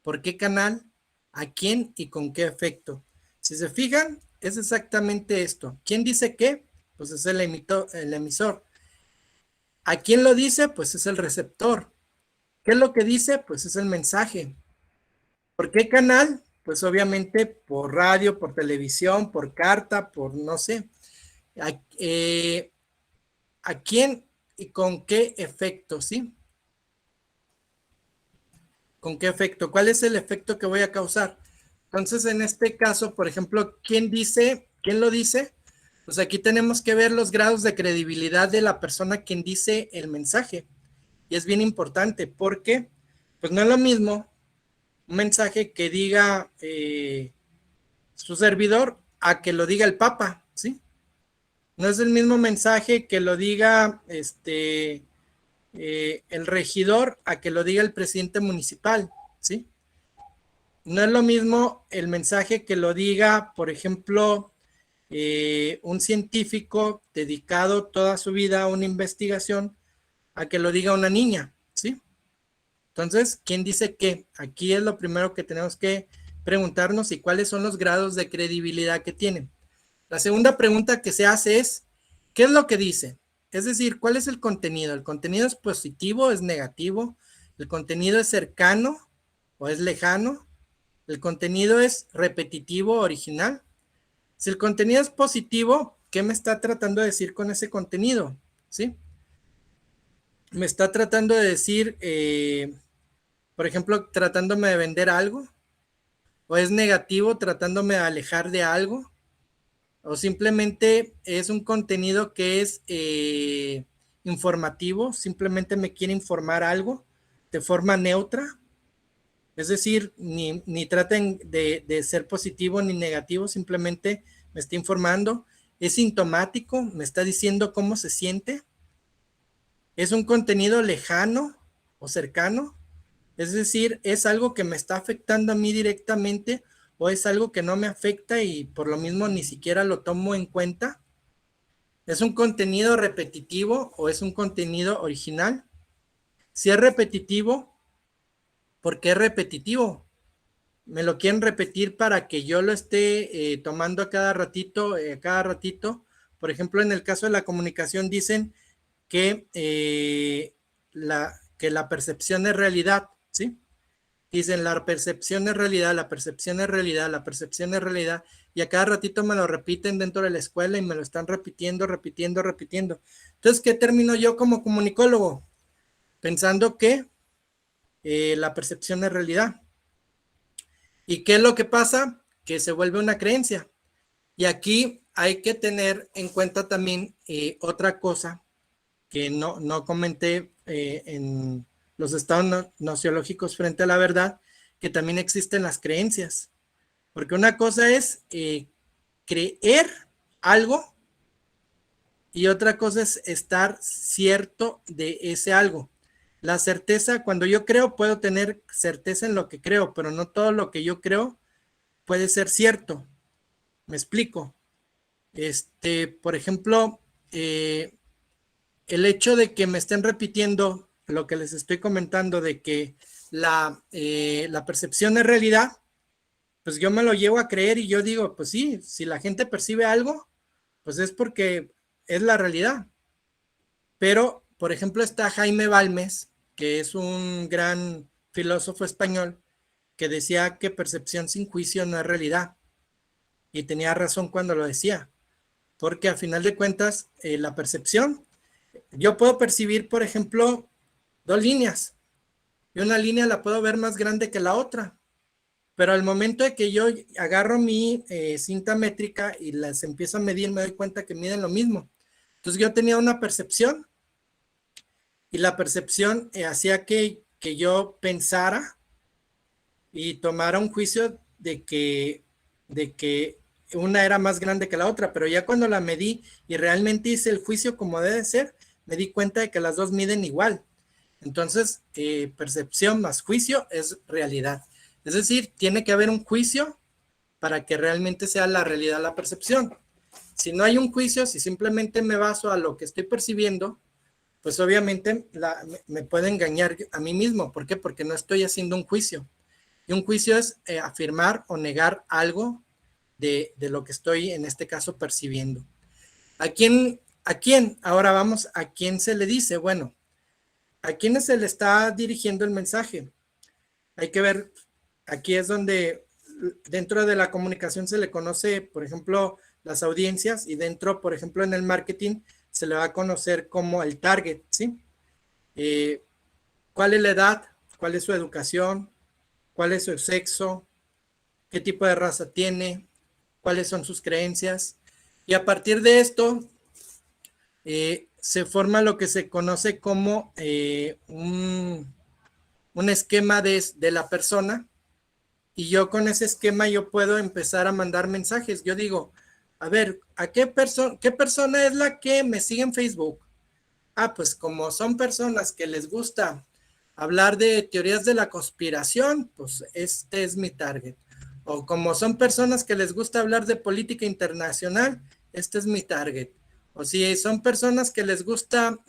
¿Por qué canal? ¿A quién y con qué efecto? Si se fijan, es exactamente esto. ¿Quién dice qué? Pues es el emisor. ¿A quién lo dice? Pues es el receptor. ¿Qué es lo que dice? Pues es el mensaje. ¿Por qué canal? Pues obviamente por radio, por televisión, por carta, por no sé. ¿A quién y con qué efecto? ¿Sí? ¿Con qué efecto? ¿Cuál es el efecto que voy a causar? Entonces, en este caso, por ejemplo, ¿quién lo dice? Pues aquí tenemos que ver los grados de credibilidad de la persona quien dice el mensaje. Y es bien importante porque, pues no es lo mismo un mensaje que diga su servidor a que lo diga el Papa, ¿sí? No es el mismo mensaje que lo diga el regidor a que lo diga el presidente municipal, ¿sí? No es lo mismo el mensaje que lo diga, por ejemplo, un científico dedicado toda su vida a una investigación, a que lo diga una niña, ¿sí? Entonces, ¿quién dice qué? Aquí es lo primero que tenemos que preguntarnos y cuáles son los grados de credibilidad que tienen. La segunda pregunta que se hace es, ¿qué es lo que dice? Es decir, ¿cuál es el contenido? ¿El contenido es positivo, es negativo? ¿El contenido es cercano o es lejano? ¿El contenido es repetitivo, original? Si el contenido es positivo, ¿qué me está tratando de decir con ese contenido? ¿Sí? Me está tratando de decir, por ejemplo, tratándome de vender algo, o es negativo tratándome de alejar de algo, o simplemente es un contenido que es informativo, simplemente me quiere informar algo de forma neutra, es decir, ni traten de ser positivo ni negativo, simplemente me está informando, es sintomático, me está diciendo cómo se siente, es un contenido lejano o cercano, es decir, es algo que me está afectando a mí directamente o es algo que no me afecta y por lo mismo ni siquiera lo tomo en cuenta. ¿Es un contenido repetitivo o es un contenido original? Si es repetitivo, ¿por qué es repetitivo? Me lo quieren repetir para que yo lo esté tomando a cada ratito, Por ejemplo, en el caso de la comunicación dicen que, que la percepción es realidad, ¿sí? Dicen la percepción es realidad, la percepción es realidad, la percepción es realidad, y a cada ratito me lo repiten dentro de la escuela y me lo están repitiendo, repitiendo, repitiendo. Entonces, ¿qué termino yo como comunicólogo? Pensando que la percepción es realidad. ¿Y qué es lo que pasa? Que se vuelve una creencia. Y aquí hay que tener en cuenta también otra cosa que no comenté en los estados nociológicos frente a la verdad, que también existen las creencias. Porque una cosa es creer algo y otra cosa es estar cierto de ese algo. La certeza, cuando yo creo, puedo tener certeza en lo que creo, pero no todo lo que yo creo puede ser cierto. Me explico. Por ejemplo, el hecho de que me estén repitiendo lo que les estoy comentando de que la percepción es realidad, pues yo me lo llevo a creer y yo digo, pues sí, si la gente percibe algo, pues es porque es la realidad. Pero, por ejemplo, está Jaime Balmes, que es un gran filósofo español, que decía que percepción sin juicio no es realidad. Y tenía razón cuando lo decía, porque a final de cuentas, la percepción, yo puedo percibir, por ejemplo, dos líneas, y una línea la puedo ver más grande que la otra, pero al momento de que yo agarro mi cinta métrica y las empiezo a medir, me doy cuenta que miden lo mismo. Entonces yo tenía una percepción y la percepción hacía que yo pensara y tomara un juicio de que una era más grande que la otra, pero ya cuando la medí y realmente hice el juicio como debe ser, me di cuenta de que las dos miden igual. Entonces, percepción más juicio es realidad. Es decir, tiene que haber un juicio para que realmente sea la realidad la percepción. Si no hay un juicio, si simplemente me baso a lo que estoy percibiendo, pues obviamente me puede engañar a mí mismo. ¿Por qué? Porque no estoy haciendo un juicio. Y un juicio es afirmar o negar algo de lo que estoy, en este caso, percibiendo. ¿A quién? ¿A quién? Ahora vamos, ¿a quién se le dice? Bueno, ¿a quién se le está dirigiendo el mensaje? Hay que ver, aquí es donde dentro de la comunicación se le conoce, por ejemplo, las audiencias y dentro, por ejemplo, en el marketing se le va a conocer como el target, ¿sí? ¿Cuál es la edad? ¿Cuál es su educación? ¿Cuál es su sexo? ¿Qué tipo de raza tiene? ¿Cuáles son sus creencias? Y a partir de esto, se forma lo que se conoce como un esquema de la persona y yo con ese esquema yo puedo empezar a mandar mensajes. Yo digo, a ver, qué persona es la que me sigue en Facebook? Ah, pues como son personas que les gusta hablar de teorías de la conspiración, pues este es mi target. O como son personas que les gusta hablar de política internacional, este es mi target. O si son personas que les gusta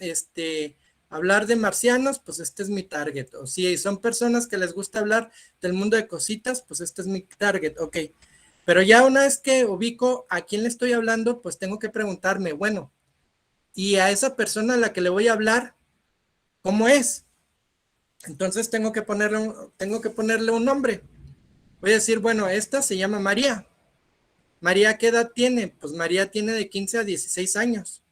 hablar de marcianos, pues este es mi target. O si son personas que les gusta hablar del mundo de cositas, pues este es mi target. Ok, pero ya una vez que ubico a quién le estoy hablando, pues tengo que preguntarme, bueno, y a esa persona a la que le voy a hablar, ¿cómo es? Entonces tengo que ponerle un nombre. Voy a decir, bueno, esta se llama María. María, ¿qué edad tiene? Pues María tiene de 15 a 16 años.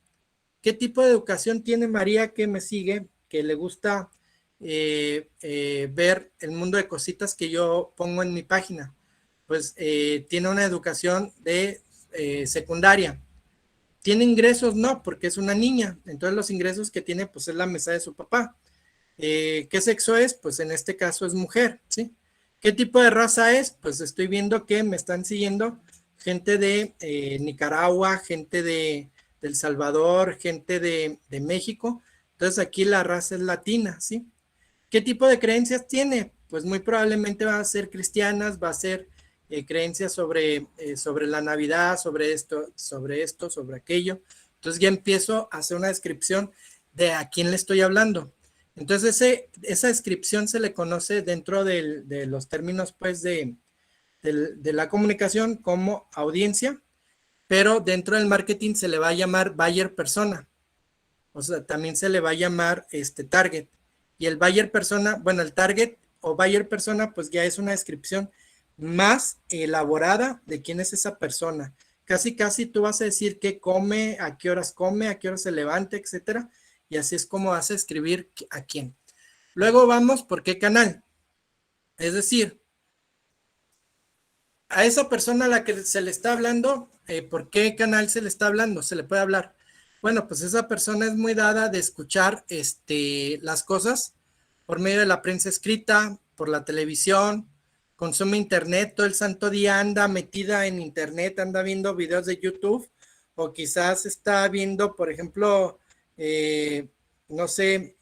¿Qué tipo de educación tiene María que me sigue, que le gusta ver el mundo de cositas que yo pongo en mi página? Pues tiene una educación de secundaria. ¿Tiene ingresos? No, porque es una niña. Entonces los ingresos que tiene, pues es la mesa de su papá. ¿Qué sexo es? Pues en este caso es mujer, ¿sí? ¿Qué tipo de raza es? Pues estoy viendo que me están siguiendo gente de Nicaragua, gente de El Salvador, gente de México. Entonces aquí la raza es latina, ¿sí? ¿Qué tipo de creencias tiene? Pues muy probablemente va a ser cristianas, va a ser creencias sobre la Navidad, sobre aquello. Entonces ya empiezo a hacer una descripción de a quién le estoy hablando. Entonces esa descripción se le conoce dentro de los términos pues de la comunicación como audiencia, pero dentro del marketing se le va a llamar buyer persona. O sea, también se le va a llamar target. Y el buyer persona, bueno, el target o buyer persona, pues ya es una descripción más elaborada de quién es esa persona. Casi, casi tú vas a decir qué come, a qué horas se levanta, etcétera. Y así es como vas a escribir a quién. Luego vamos por qué canal. Es decir, a esa persona a la que se le está hablando, ¿por qué canal se le está hablando? Se le puede hablar. Bueno, pues esa persona es muy dada de escuchar las cosas por medio de la prensa escrita, por la televisión, consume internet, todo el santo día anda metida en internet, anda viendo videos de YouTube, o quizás está viendo, por ejemplo, no sé,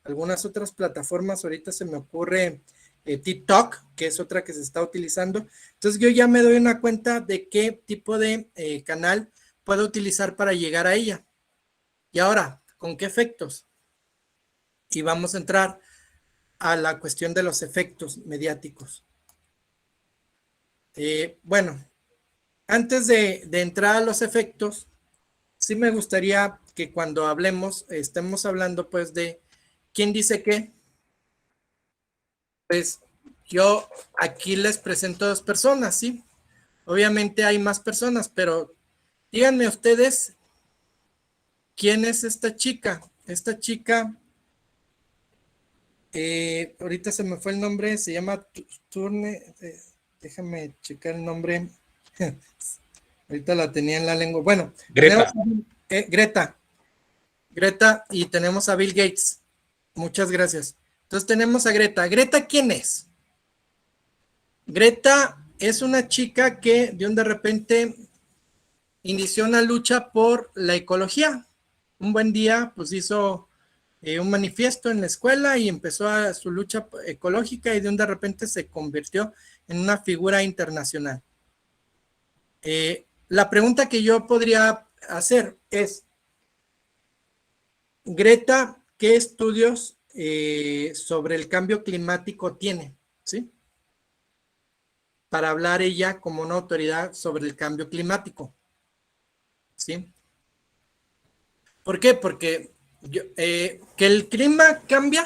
algunas otras plataformas, ahorita se me ocurre TikTok, que es otra que se está utilizando. Entonces yo ya me doy una cuenta de qué tipo de canal puedo utilizar para llegar a ella. Y ahora, ¿con qué efectos? Y vamos a entrar a la cuestión de los efectos mediáticos. Bueno, antes de entrar a los efectos, sí me gustaría que cuando hablemos, estemos hablando pues de quién dice qué. Pues yo aquí les presento dos personas, ¿sí? Obviamente hay más personas, pero díganme ustedes, ¿quién es esta chica? Esta chica, ahorita se me fue el nombre, se llama Turne, déjame checar el nombre, ahorita la tenía en la lengua. Bueno, Greta. Greta, y tenemos a Bill Gates. Muchas gracias. Entonces tenemos a Greta. ¿Greta quién es? Greta es una chica que de repente inició una lucha por la ecología. Un buen día, pues hizo un manifiesto en la escuela y empezó su lucha ecológica y de repente se convirtió en una figura internacional. La pregunta que yo podría hacer es, Greta, ¿qué estudios sobre el cambio climático tiene? ¿Sí? Para hablar ella como una autoridad sobre el cambio climático. ¿Sí? ¿Por qué? Porque que el clima cambia,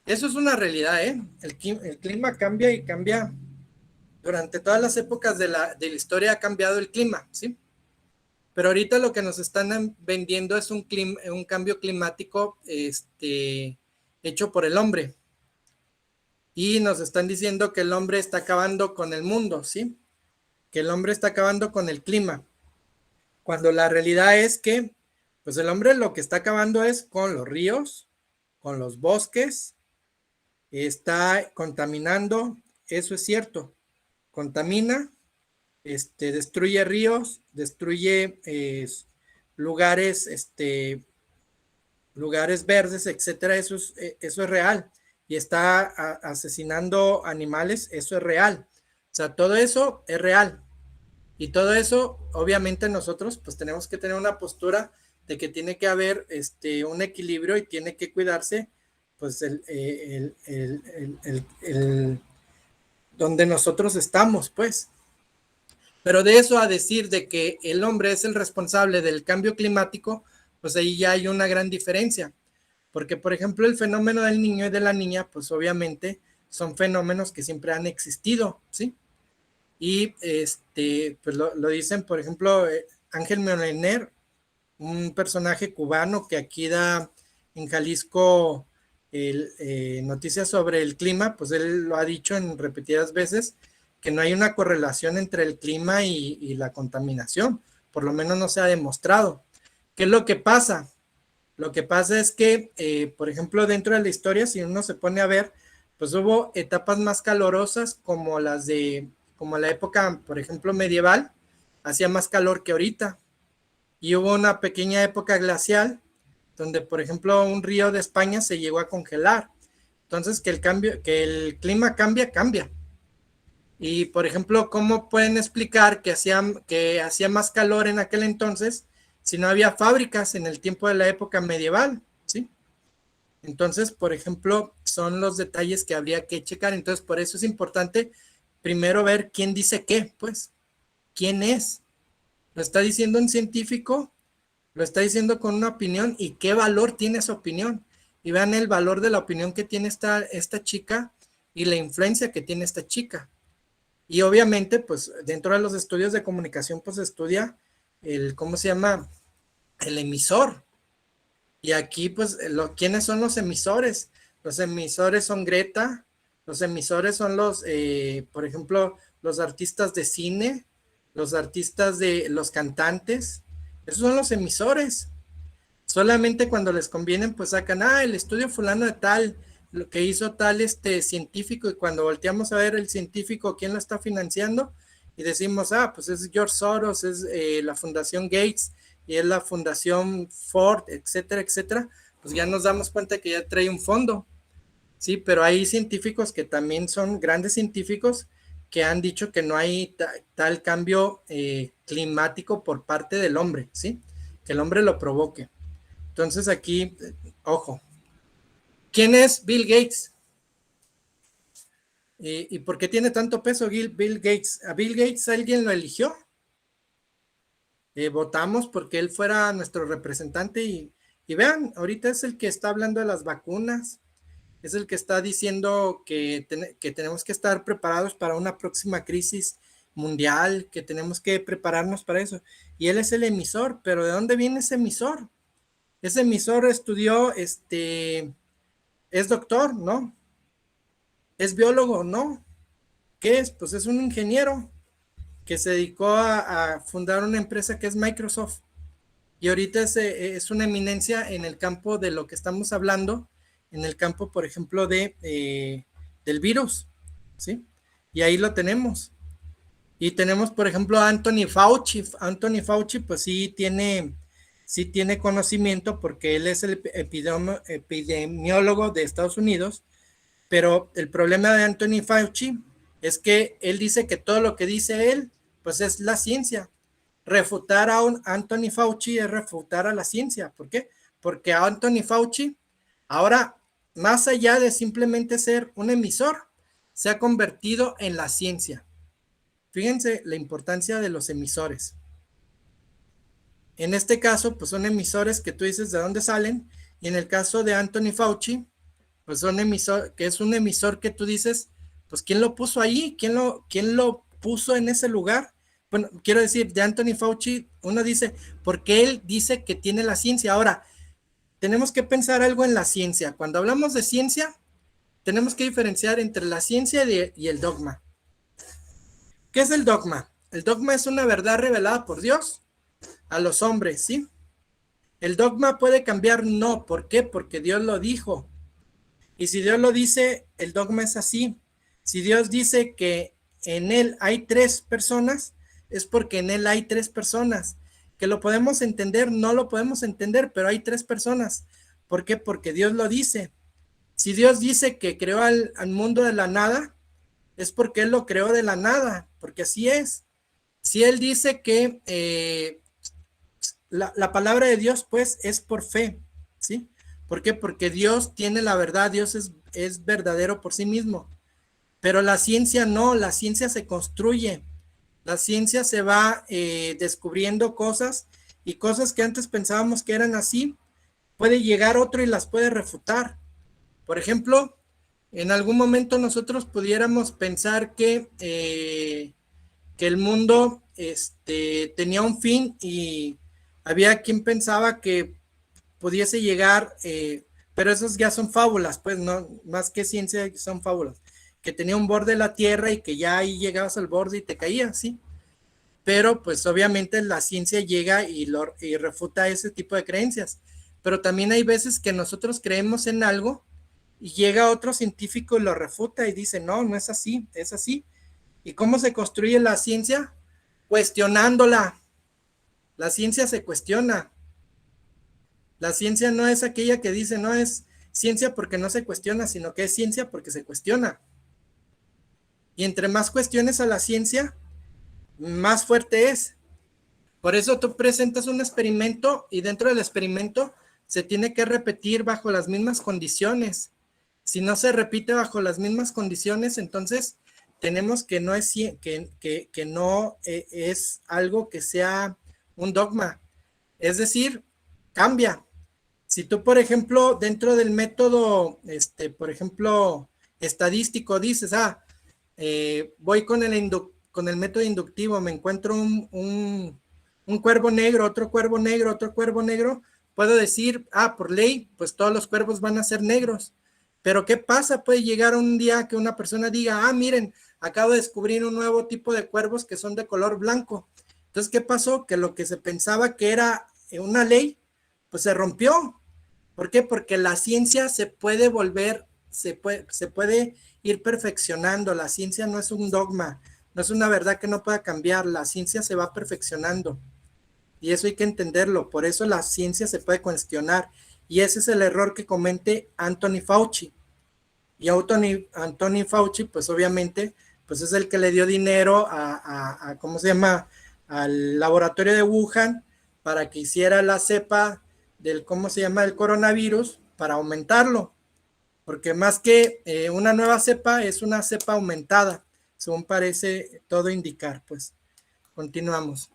eso es una realidad, ¿eh? El clima cambia y cambia. Durante todas las épocas de la historia ha cambiado el clima, ¿sí? Pero ahorita lo que nos están vendiendo es un cambio climático hecho por el hombre. Y nos están diciendo que el hombre está acabando con el mundo, ¿sí? Que el hombre está acabando con el clima. Cuando la realidad es que, pues el hombre lo que está acabando es con los ríos, con los bosques, está contaminando, eso es cierto, contamina, destruye ríos, destruye lugares, lugares verdes, etcétera, eso es real. Y está asesinando animales, eso es real. O sea, todo eso es real. Y todo eso, obviamente nosotros pues tenemos que tener una postura de que tiene que haber un equilibrio y tiene que cuidarse pues donde nosotros estamos, pues. Pero de eso a decir de que el hombre es el responsable del cambio climático, pues ahí ya hay una gran diferencia. Porque, por ejemplo, el fenómeno del niño y de la niña, pues obviamente son fenómenos que siempre han existido, ¿sí? Y pues lo dicen, por ejemplo, Ángel Moliner, un personaje cubano que aquí da en Jalisco noticias sobre el clima, pues él lo ha dicho en repetidas veces, que no hay una correlación entre el clima y la contaminación, por lo menos no se ha demostrado. ¿Qué es lo que pasa? Lo que pasa es que, por ejemplo, dentro de la historia, si uno se pone a ver, pues hubo etapas más calurosas como como la época, por ejemplo, medieval, hacía más calor que ahorita. Y hubo una pequeña época glacial donde, por ejemplo, un río de España se llegó a congelar. Entonces, que el clima cambia. Y, por ejemplo, ¿cómo pueden explicar que hacía más calor en aquel entonces si no había fábricas en el tiempo de la época medieval? ¿Sí? Entonces, por ejemplo, son los detalles que habría que checar. Entonces, por eso es importante primero ver quién dice qué, pues, quién es. ¿Lo está diciendo un científico? ¿Lo está diciendo con una opinión? ¿Y qué valor tiene esa opinión? Y vean el valor de la opinión que tiene esta chica y la influencia que tiene esta chica. Y obviamente, pues, dentro de los estudios de comunicación, pues, estudia ¿cómo se llama? El emisor. Y aquí, pues, ¿quiénes son los emisores? Los emisores son Greta, los emisores son por ejemplo, los artistas de cine, los artistas los cantantes, esos son los emisores. Solamente cuando les convienen, pues sacan, el estudio fulano de tal, lo que hizo tal científico, y cuando volteamos a ver el científico, quién lo está financiando, y decimos, pues es George Soros, es la Fundación Gates, y es la Fundación Ford, etcétera, etcétera, pues ya nos damos cuenta que ya trae un fondo, ¿sí? Pero hay científicos que también son grandes científicos que han dicho que no hay tal cambio climático por parte del hombre, ¿sí? Que el hombre lo provoque. Entonces aquí, ojo, ¿quién es Bill Gates? ¿Y por qué tiene tanto peso Bill Gates? ¿A Bill Gates alguien lo eligió? Votamos porque él fuera nuestro representante y vean, ahorita es el que está hablando de las vacunas, es el que está diciendo que tenemos que estar preparados para una próxima crisis mundial, que tenemos que prepararnos para eso. Y él es el emisor, pero ¿de dónde viene ese emisor? Ese emisor estudió, es doctor, ¿no? ¿Es biólogo? No. ¿Qué es? Pues es un ingeniero que se dedicó a fundar una empresa que es Microsoft. Y ahorita es una eminencia en el campo de lo que estamos hablando, en el campo, por ejemplo, del virus, ¿sí? Y ahí lo tenemos. Y tenemos, por ejemplo, a Anthony Fauci. Anthony Fauci, pues sí tiene conocimiento porque él es el epidemiólogo de Estados Unidos, pero el problema de Anthony Fauci es que él dice que todo lo que dice él, pues es la ciencia. Refutar a Anthony Fauci es refutar a la ciencia. ¿Por qué? Porque a Anthony Fauci, ahora, más allá de simplemente ser un emisor, se ha convertido en la ciencia. Fíjense la importancia de los emisores. En este caso, pues son emisores que tú dices de dónde salen, y en el caso de Anthony Fauci, pues es un emisor que tú dices, pues ¿quién lo puso ahí? ¿Quién lo puso en ese lugar? Bueno, quiero decir, de Anthony Fauci, uno dice, porque él dice que tiene la ciencia. Ahora, tenemos que pensar algo en la ciencia. Cuando hablamos de ciencia, tenemos que diferenciar entre la ciencia y el dogma. ¿Qué es el dogma? El dogma es una verdad revelada por Dios a los hombres, ¿sí? El dogma puede cambiar, no. ¿Por qué? Porque Dios lo dijo. Y si Dios lo dice, el dogma es así. Si Dios dice que en Él hay 3 personas, es porque en Él hay 3 personas. Que lo podemos entender, no lo podemos entender, pero hay 3 personas. ¿Por qué? Porque Dios lo dice. Si Dios dice que creó al mundo de la nada, es porque Él lo creó de la nada, porque así es. Si Él dice que la palabra de Dios, pues, es por fe, ¿sí? ¿Por qué? Porque Dios tiene la verdad, Dios es verdadero por sí mismo. Pero la ciencia no, la ciencia se construye. La ciencia se va descubriendo cosas, y cosas que antes pensábamos que eran así, puede llegar otro y las puede refutar. Por ejemplo, en algún momento nosotros pudiéramos pensar que el mundo tenía un fin, y había quien pensaba que pudiese llegar, pero esos ya son fábulas, pues no, más que ciencia son fábulas, que tenía un borde de la Tierra y que ya ahí llegabas al borde y te caías, ¿sí? Pero pues obviamente la ciencia llega y refuta ese tipo de creencias. Pero también hay veces que nosotros creemos en algo y llega otro científico y lo refuta y dice, no, no es así, es así. ¿Y cómo se construye la ciencia? Cuestionándola. La ciencia se cuestiona. La ciencia no es aquella que dice, no es ciencia porque no se cuestiona, sino que es ciencia porque se cuestiona. Y entre más cuestiones a la ciencia, más fuerte es. Por eso tú presentas un experimento y dentro del experimento se tiene que repetir bajo las mismas condiciones. Si no se repite bajo las mismas condiciones, entonces tenemos que no es, que no es algo que sea un dogma. Es decir, cambia. Si tú, por ejemplo, dentro del método, por ejemplo, estadístico, dices, voy con el método inductivo, me encuentro un cuervo negro, otro cuervo negro, otro cuervo negro, puedo decir, por ley, pues todos los cuervos van a ser negros. Pero ¿qué pasa? Puede llegar un día que una persona diga, miren, acabo de descubrir un nuevo tipo de cuervos que son de color blanco. Entonces, ¿qué pasó? Que lo que se pensaba que era una ley, pues se rompió. ¿Por qué? Porque la ciencia se puede volver, se puede ir perfeccionando. La ciencia no es un dogma, no es una verdad que no pueda cambiar. La ciencia se va perfeccionando. Y eso hay que entenderlo. Por eso la ciencia se puede cuestionar. Y ese es el error que comete Anthony Fauci. Y Anthony Fauci, pues obviamente, pues es el que le dio dinero a ¿cómo se llama? Al laboratorio de Wuhan para que hiciera la cepa del, ¿cómo se llama? El coronavirus, para aumentarlo. Porque más que una nueva cepa, es una cepa aumentada, según parece todo indicar. Pues continuamos.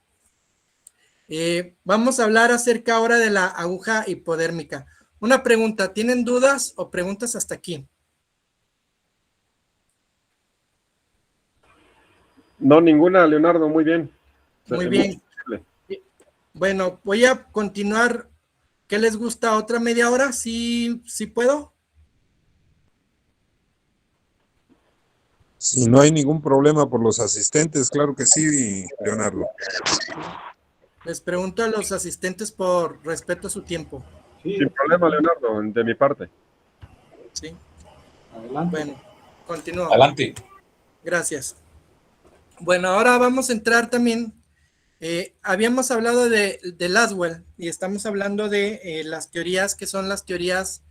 Vamos a hablar acerca ahora de la aguja hipodérmica. Una pregunta, ¿tienen dudas o preguntas hasta aquí? No, ninguna, Leonardo, muy bien. Muy bien. Bueno, voy a continuar. ¿Qué les gusta? ¿Otra media hora? ¿Sí puedo? Si no hay ningún problema por los asistentes, claro que sí, Leonardo. Les pregunto a los asistentes por respeto a su tiempo. Sí. Sin problema, Leonardo, de mi parte. Sí. Adelante. Bueno, continúo. Adelante. Gracias. Bueno, ahora vamos a entrar también. Habíamos hablado de Laswell y estamos hablando de las teorías que son las teorías,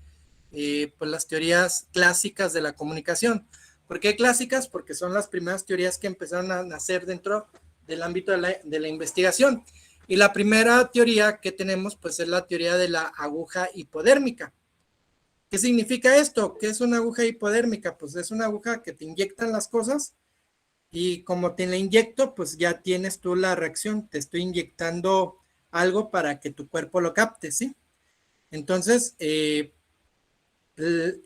pues las teorías clásicas de la comunicación. ¿Por qué clásicas? Porque son las primeras teorías que empezaron a nacer dentro del ámbito de la investigación. Y la primera teoría que tenemos, pues, es la teoría de la aguja hipodérmica. ¿Qué significa esto? ¿Qué es una aguja hipodérmica? Pues es una aguja que te inyectan las cosas y como te la inyecto, pues ya tienes tú la reacción. Te estoy inyectando algo para que tu cuerpo lo capte, ¿sí? Entonces,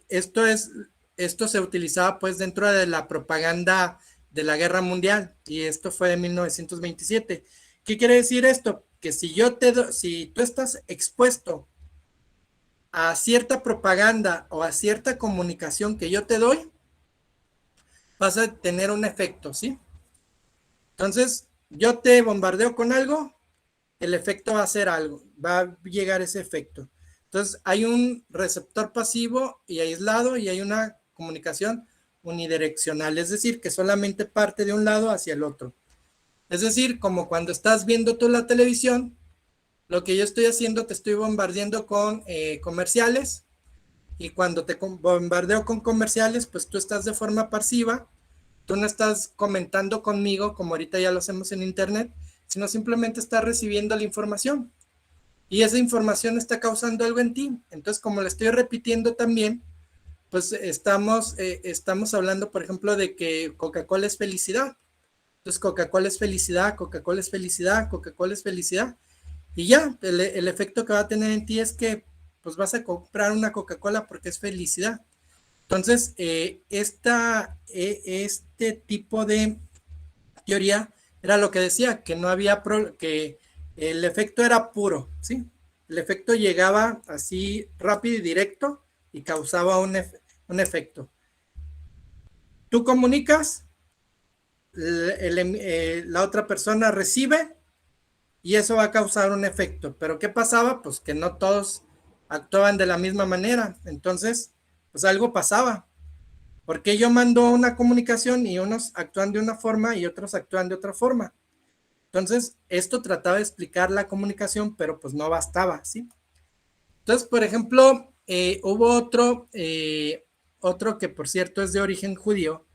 esto se utilizaba pues dentro de la propaganda de la Guerra Mundial y esto fue de 1927. ¿Qué quiere decir esto? Que si tú estás expuesto a cierta propaganda o a cierta comunicación que yo te doy, vas a tener un efecto, ¿sí? Entonces, yo te bombardeo con algo, el efecto va a ser algo, va a llegar ese efecto. Entonces, hay un receptor pasivo y aislado y hay una comunicación unidireccional, es decir, que solamente parte de un lado hacia el otro. Es decir, como cuando estás viendo tú la televisión, lo que yo estoy haciendo, te estoy bombardeando con comerciales, y cuando te bombardeo con comerciales, pues tú estás de forma pasiva, tú no estás comentando conmigo, como ahorita ya lo hacemos en internet, sino simplemente estás recibiendo la información. Y esa información está causando algo en ti. Entonces, como le estoy repitiendo también, pues estamos hablando, por ejemplo, de que Coca-Cola es felicidad. Entonces, Coca-Cola es felicidad, Coca-Cola es felicidad, Coca-Cola es felicidad. Y ya, el efecto que va a tener en ti es que pues vas a comprar una Coca-Cola porque es felicidad. Entonces, este tipo de teoría era lo que decía, que no había, que el efecto era puro, ¿sí? El efecto llegaba así rápido y directo y causaba un efecto. Tú comunicas, la otra persona recibe y eso va a causar un efecto. Pero ¿qué pasaba? Pues que no todos actuaban de la misma manera. Entonces, pues algo pasaba. Porque yo mando una comunicación y unos actúan de una forma y otros actúan de otra forma. Entonces, esto trataba de explicar la comunicación, pero pues no bastaba, ¿sí? Entonces, por ejemplo, hubo otro que por cierto es de origen judío,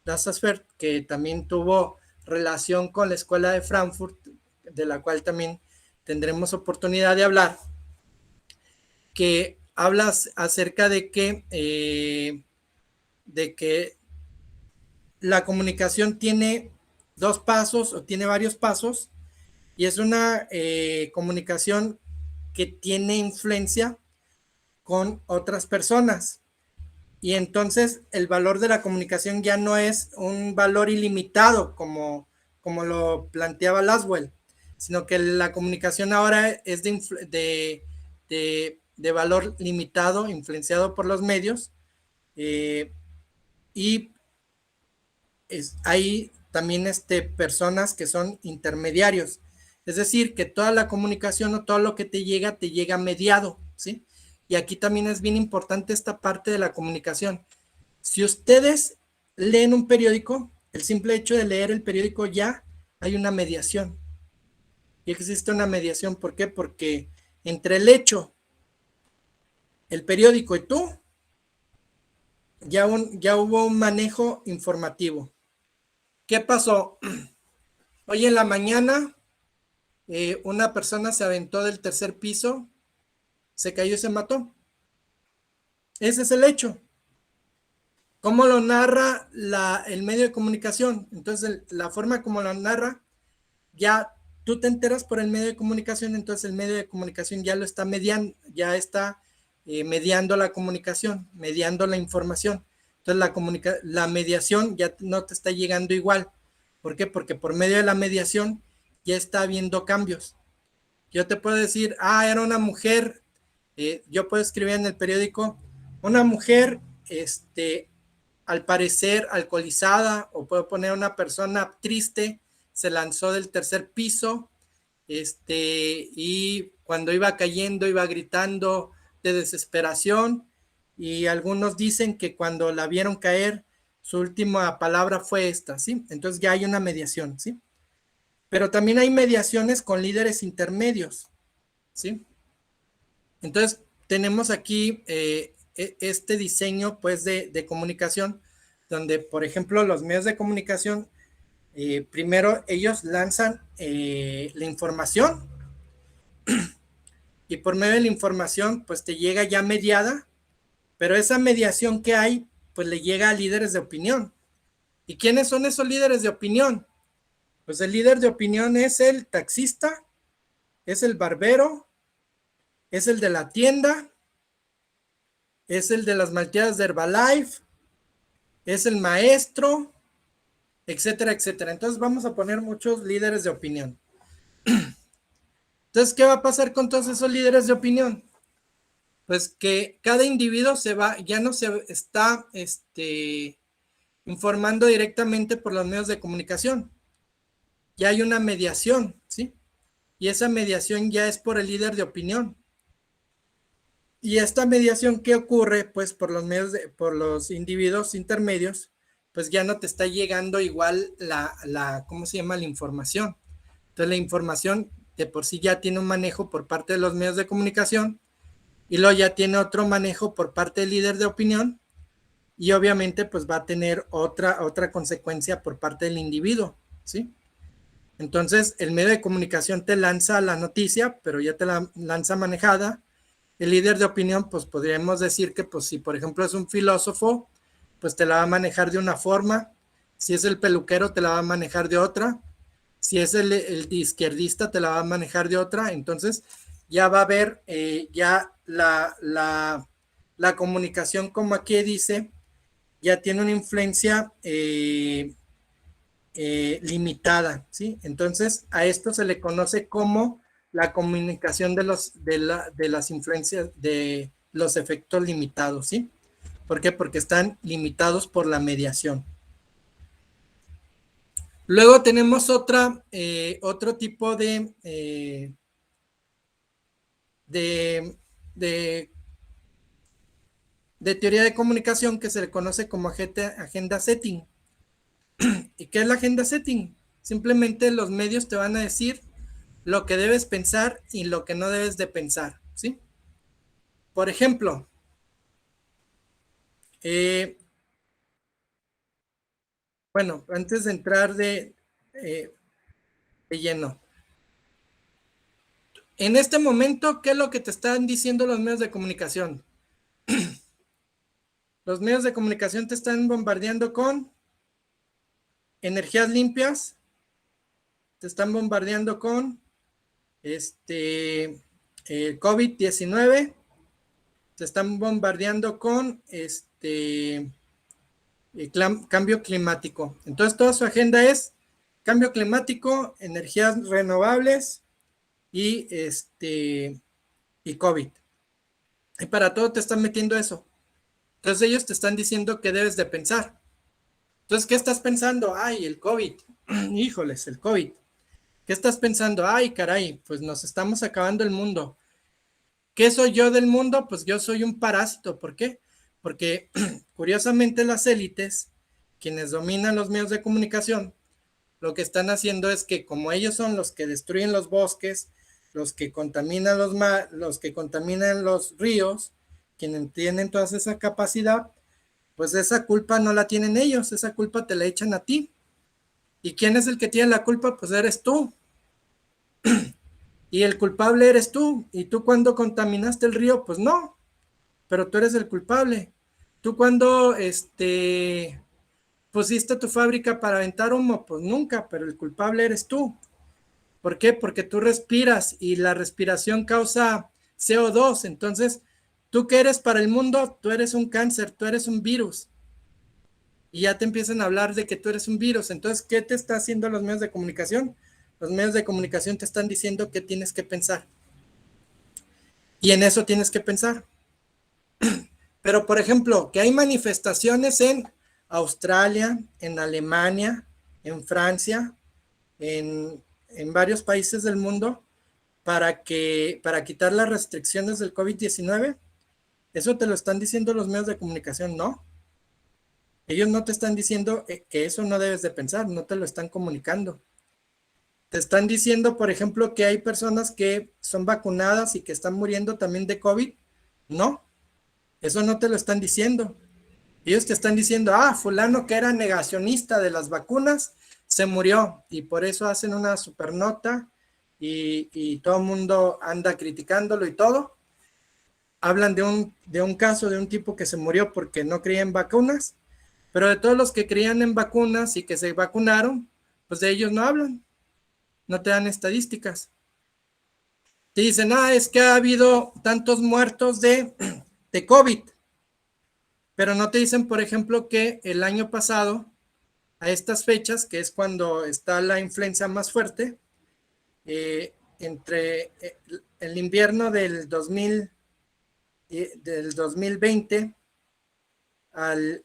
Dassasfert, que también tuvo relación con la escuela de Frankfurt, de la cual también tendremos oportunidad de hablar, que habla acerca de que la comunicación tiene dos pasos o tiene varios pasos y es una comunicación que tiene influencia con otras personas. Y entonces el valor de la comunicación ya no es un valor ilimitado como lo planteaba Laswell, sino que la comunicación ahora es de valor limitado, influenciado por los medios, y hay también personas que son intermediarios. Es decir, que toda la comunicación o todo lo que te llega mediado, ¿sí? Y aquí también es bien importante esta parte de la comunicación. Si ustedes leen un periódico, el simple hecho de leer el periódico ya hay una mediación. Y existe una mediación, ¿por qué? Porque entre el hecho, el periódico y tú, ya hubo un manejo informativo. ¿Qué pasó? Hoy en la mañana, una persona se aventó del tercer piso, se cayó y se mató. Ese es el hecho. ¿Cómo lo narra el medio de comunicación? Entonces, la forma como lo narra, ya tú te enteras por el medio de comunicación, entonces el medio de comunicación ya lo está mediando, ya está mediando la comunicación, mediando la información. Entonces, la mediación ya no te está llegando igual. ¿Por qué? Porque por medio de la mediación ya está habiendo cambios. Yo te puedo decir, era una mujer, yo puedo escribir en el periódico, una mujer, al parecer alcoholizada, o puedo poner una persona triste, se lanzó del tercer piso, y cuando iba cayendo iba gritando de desesperación, y algunos dicen que cuando la vieron caer, su última palabra fue esta, ¿sí? Entonces ya hay una mediación, ¿sí? Pero también hay mediaciones con líderes intermedios, ¿sí? Entonces tenemos aquí este diseño, pues, de comunicación, donde, por ejemplo, los medios de comunicación, primero ellos lanzan la información, y por medio de la información, pues te llega ya mediada, pero esa mediación que hay, pues le llega a líderes de opinión. ¿Y quiénes son esos líderes de opinión? Pues el líder de opinión es el taxista, es el barbero, es el de la tienda, es el de las malteadas de Herbalife, es el maestro, etcétera, etcétera. Entonces vamos a poner muchos líderes de opinión. Entonces, ¿qué va a pasar con todos esos líderes de opinión? Pues que cada individuo ya no se está informando directamente por los medios de comunicación. Ya hay una mediación, ¿sí? Y esa mediación ya es por el líder de opinión. Y esta mediación que ocurre, pues, por los individuos intermedios, pues ya no te está llegando igual ¿cómo se llama? La información. Entonces la información de por sí ya tiene un manejo por parte de los medios de comunicación y luego ya tiene otro manejo por parte del líder de opinión y obviamente pues va a tener otra consecuencia por parte del individuo, ¿sí? Entonces el medio de comunicación te lanza la noticia, pero ya te la lanza manejada. El líder de opinión, pues podríamos decir que pues si por ejemplo es un filósofo, pues te la va a manejar de una forma. Si es el peluquero, te la va a manejar de otra. Si es el izquierdista, te la va a manejar de otra. Entonces ya va a haber ya la comunicación, como aquí dice, ya tiene una influencia limitada, ¿sí? Entonces a esto se le conoce como la comunicación de las influencias, de los efectos limitados, ¿sí? ¿Por qué? Porque están limitados por la mediación. Luego tenemos otro tipo de teoría de comunicación que se le conoce como agenda setting. ¿Y qué es la agenda setting? Simplemente los medios te van a decir lo que debes pensar y lo que no debes de pensar, ¿sí? Por ejemplo, bueno, antes de entrar de lleno, en este momento, ¿qué es lo que te están diciendo los medios de comunicación? Los medios de comunicación te están bombardeando con energías limpias, te están bombardeando con COVID-19, te están bombardeando con cambio climático. Entonces, toda su agenda es cambio climático, energías renovables y COVID. Y para todo te están metiendo eso. Entonces, ellos te están diciendo que debes de pensar. Entonces, ¿qué estás pensando? Ay, el COVID. Híjoles, el COVID. ¿Qué estás pensando? Ay, caray, pues nos estamos acabando el mundo. ¿Qué soy yo del mundo? Pues yo soy un parásito. ¿Por qué? Porque curiosamente las élites, quienes dominan los medios de comunicación, lo que están haciendo es que como ellos son los que destruyen los bosques, los que contaminan los que contaminan los ríos, quienes tienen toda esa capacidad, pues esa culpa no la tienen ellos, esa culpa te la echan a ti. ¿Y quién es el que tiene la culpa? Pues eres tú. Y el culpable eres tú. ¿Y tú cuando contaminaste el río? Pues no, pero tú eres el culpable. ¿Tú cuando pusiste tu fábrica para aventar humo? Pues nunca, pero el culpable eres tú. ¿Por qué? Porque tú respiras y la respiración causa CO2. Entonces, ¿tú qué eres para el mundo? Tú eres un cáncer, tú eres un virus. Y ya te empiezan a hablar de que tú eres un virus. Entonces, ¿qué te está haciendo los medios de comunicación? Los medios de comunicación te están diciendo que tienes que pensar. Y en eso tienes que pensar. Pero, por ejemplo, que hay manifestaciones en Australia, en Alemania, en Francia, en varios países del mundo para quitar las restricciones del COVID-19. Eso te lo están diciendo los medios de comunicación, ¿no? Ellos no te están diciendo que eso no debes de pensar, no te lo están comunicando. Te están diciendo, por ejemplo, que hay personas que son vacunadas y que están muriendo también de COVID. No, eso no te lo están diciendo. Ellos te están diciendo, fulano que era negacionista de las vacunas, se murió y por eso hacen una super nota y todo el mundo anda criticándolo y todo. Hablan de un caso de un tipo que se murió porque no creía en vacunas, pero de todos los que creían en vacunas y que se vacunaron, pues de ellos no hablan, no te dan estadísticas. Te dicen, es que ha habido tantos muertos de COVID, pero no te dicen, por ejemplo, que el año pasado, a estas fechas, que es cuando está la influenza más fuerte, entre el invierno del 2020 al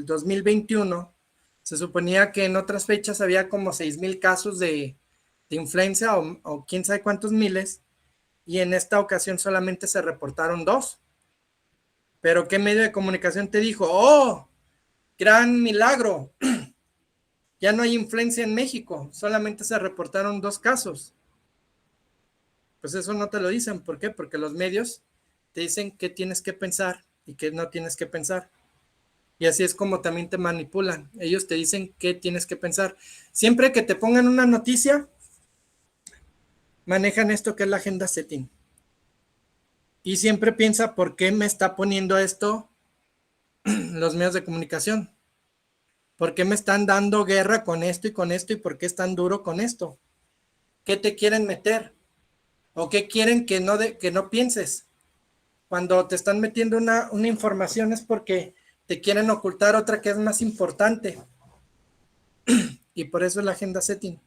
2021, se suponía que en otras fechas había como 6,000 casos de influenza o quién sabe cuántos miles, y en esta ocasión solamente se reportaron 2. Pero ¿qué medio de comunicación te dijo? ¡Oh, gran milagro! Ya no hay influencia en México, solamente se reportaron 2 casos. Pues eso no te lo dicen. ¿Por qué? Porque los medios te dicen qué tienes que pensar y qué no tienes que pensar. Y así es como también te manipulan. Ellos te dicen qué tienes que pensar. Siempre que te pongan una noticia, manejan esto que es la agenda setting. Y siempre piensa, ¿por qué me está poniendo esto los medios de comunicación? ¿Por qué me están dando guerra con esto y con esto? ¿Y por qué es tan duro con esto? ¿Qué te quieren meter? ¿O qué quieren que no pienses? Cuando te están metiendo una información es porque te quieren ocultar otra que es más importante. Y por eso es la agenda setting.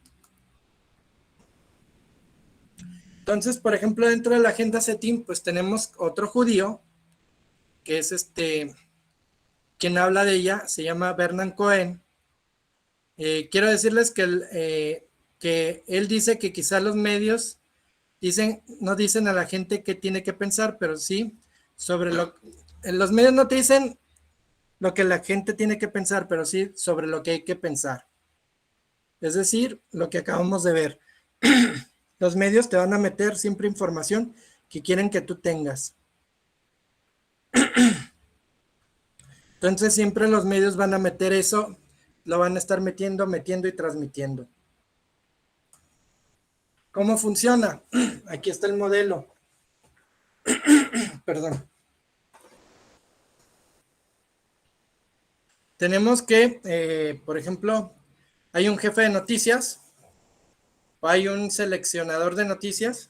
Entonces, por ejemplo, dentro de la agenda setting, pues tenemos otro judío, que es quien habla de ella, se llama Bernard Cohen. Quiero decirles que él dice que quizá los medios no dicen a la gente qué tiene que pensar, pero sí sobre los medios no te dicen lo que la gente tiene que pensar, pero sí sobre lo que hay que pensar. Es decir, lo que acabamos de ver. Los medios te van a meter siempre información que quieren que tú tengas. Entonces siempre los medios van a meter eso, lo van a estar metiendo y transmitiendo. ¿Cómo funciona? Aquí está el modelo. Perdón. Tenemos que, por ejemplo, hay un jefe de noticias o hay un seleccionador de noticias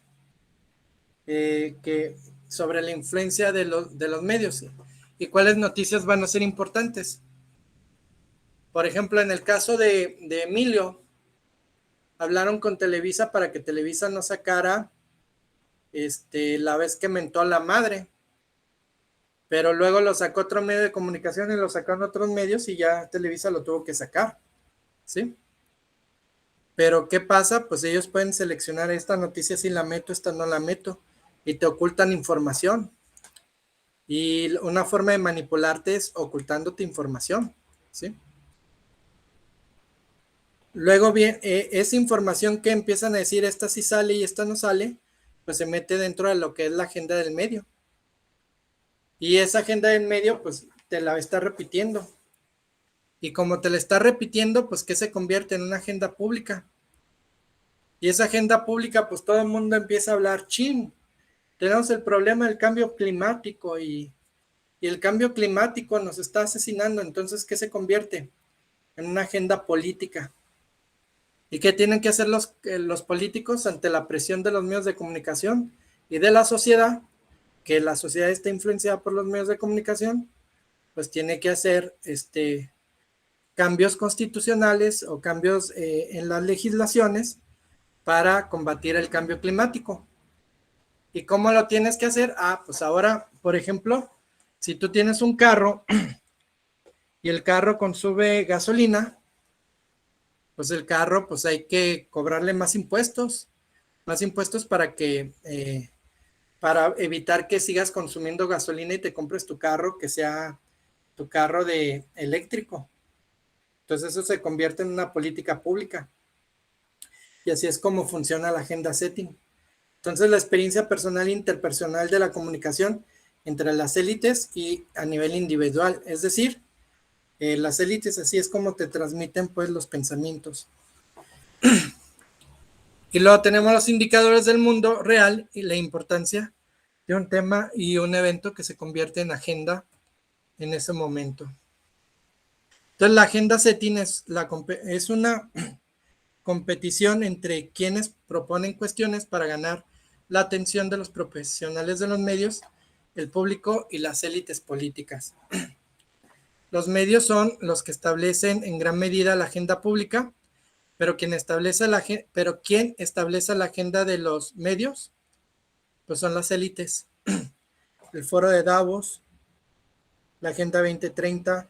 que sobre la influencia de los medios y cuáles noticias van a ser importantes. Por ejemplo, en el caso de Emilio, hablaron con Televisa para que Televisa no sacara la vez que mentó a la madre, pero luego lo sacó otro medio de comunicación y lo sacaron otros medios y ya Televisa lo tuvo que sacar, ¿sí? Pero ¿qué pasa? Pues ellos pueden seleccionar esta noticia si la meto, esta no la meto, y te ocultan información. Y una forma de manipularte es ocultándote información, ¿sí? Luego bien, esa información que empiezan a decir, esta sí sale y esta no sale, pues se mete dentro de lo que es la agenda del medio. Y esa agenda del medio, pues te la está repitiendo. Y como te la está repitiendo, pues ¿qué se convierte en una agenda pública? Y esa agenda pública, pues todo el mundo empieza a hablar, chin, tenemos el problema del cambio climático y el cambio climático nos está asesinando. Entonces, ¿qué se convierte? En una agenda política. ¿Y qué tienen que hacer los políticos ante la presión de los medios de comunicación y de la sociedad? Que la sociedad está influenciada por los medios de comunicación, pues tiene que hacer cambios constitucionales o cambios en las legislaciones para combatir el cambio climático. ¿Y cómo lo tienes que hacer? Pues ahora, por ejemplo, si tú tienes un carro y el carro consume gasolina, pues el carro, pues hay que cobrarle más impuestos para evitar que sigas consumiendo gasolina y te compres tu carro, que sea tu carro de eléctrico. Entonces eso se convierte en una política pública. Y así es como funciona la agenda setting. Entonces la experiencia personal e interpersonal de la comunicación entre las élites y a nivel individual. Es decir, las élites así es como te transmiten pues los pensamientos. Y luego tenemos los indicadores del mundo real y la importancia de un tema y un evento que se convierte en agenda en ese momento. Entonces la agenda setting es una competición entre quienes proponen cuestiones para ganar la atención de los profesionales de los medios, el público y las élites políticas. Los medios son los que establecen en gran medida la agenda pública, pero quien establece la agenda de los medios, pues son las élites. El foro de Davos, la Agenda 2030,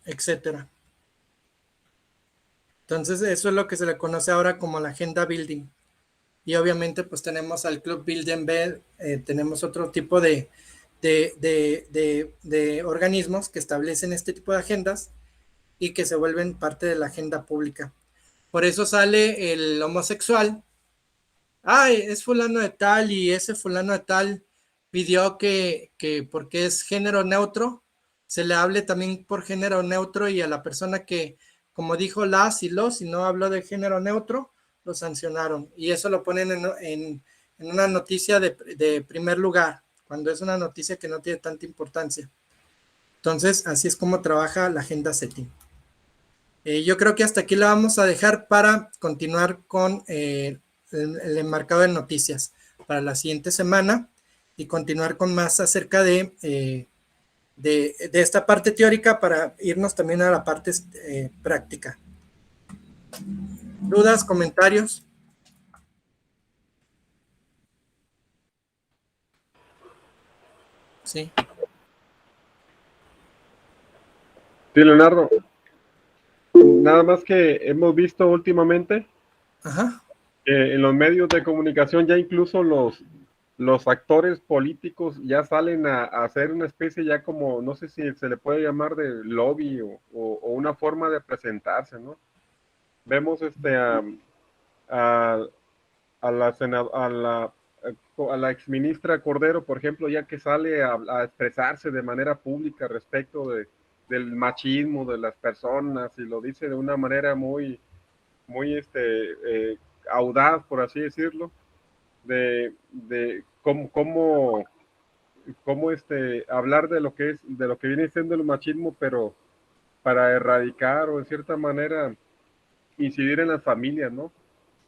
etcétera. Entonces, eso es lo que se le conoce ahora como la agenda building. y obviamente pues tenemos al Club Bilderberg, tenemos otro tipo de organismos que establecen este tipo de agendas y que se vuelven parte de la agenda pública. Por eso sale el homosexual, ay, es fulano de tal y ese fulano de tal pidió que porque es género neutro, se le hable también por género neutro, y a la persona que, como dijo las y los, y no habló de género neutro, lo sancionaron. Y eso lo ponen en una noticia de primer lugar, cuando es una noticia que no tiene tanta importancia. Entonces, así es como trabaja la agenda setting. Yo creo que hasta aquí la vamos a dejar para continuar con el enmarcado de noticias para la siguiente semana y continuar con más acerca de esta parte teórica para irnos también a la parte práctica. ¿Dudas, comentarios? Sí. Sí, Leonardo. Nada más que hemos visto últimamente Ajá. en los medios de comunicación ya incluso los actores políticos ya salen a hacer una especie ya como, no sé si se le puede llamar de lobby o una forma de presentarse, ¿no? Vemos a la exministra Cordero, por ejemplo, ya que sale a expresarse de manera pública respecto del machismo de las personas y lo dice de una manera muy, muy audaz, por así decirlo, de cómo hablar de lo que viene siendo el machismo, pero para erradicar o en cierta manera incidir en las familias, ¿no?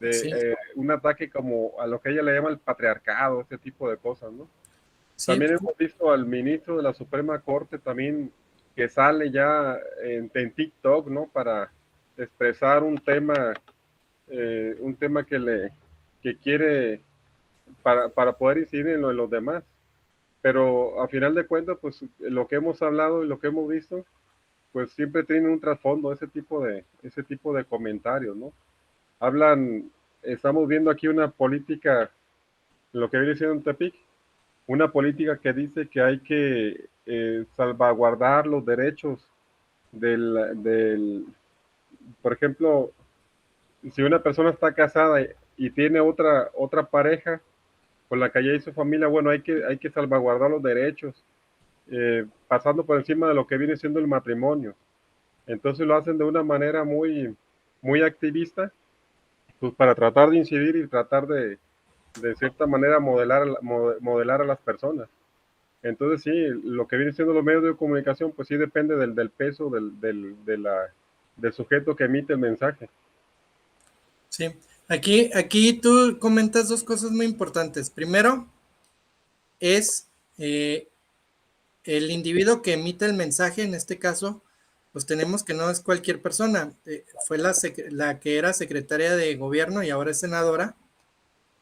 Sí. Un ataque como a lo que ella le llama el patriarcado, ese tipo de cosas, ¿no? Sí. También hemos visto al ministro de la Suprema Corte también que sale ya en TikTok, ¿no? Para expresar un tema que quiere para poder incidir en los demás. Pero a final de cuentas, pues lo que hemos hablado y lo que hemos visto, pues siempre tiene un trasfondo ese tipo de comentarios, ¿no? Estamos viendo aquí una política, lo que viene siendo en Tepic, una política que dice que hay que salvaguardar los derechos por ejemplo, si una persona está casada y tiene otra pareja con la que ya hizo familia, bueno, hay que salvaguardar los derechos, pasando por encima de lo que viene siendo el matrimonio. Entonces lo hacen de una manera muy, muy activista, pues para tratar de incidir y tratar de cierta manera modelar a las personas. Entonces sí, lo que viene siendo los medios de comunicación, pues sí depende del peso del sujeto que emite el mensaje. Sí. Aquí tú comentas dos cosas muy importantes. Primero, es el individuo que emite el mensaje, en este caso, pues tenemos que no es cualquier persona. Fue la que era secretaria de gobierno y ahora es senadora,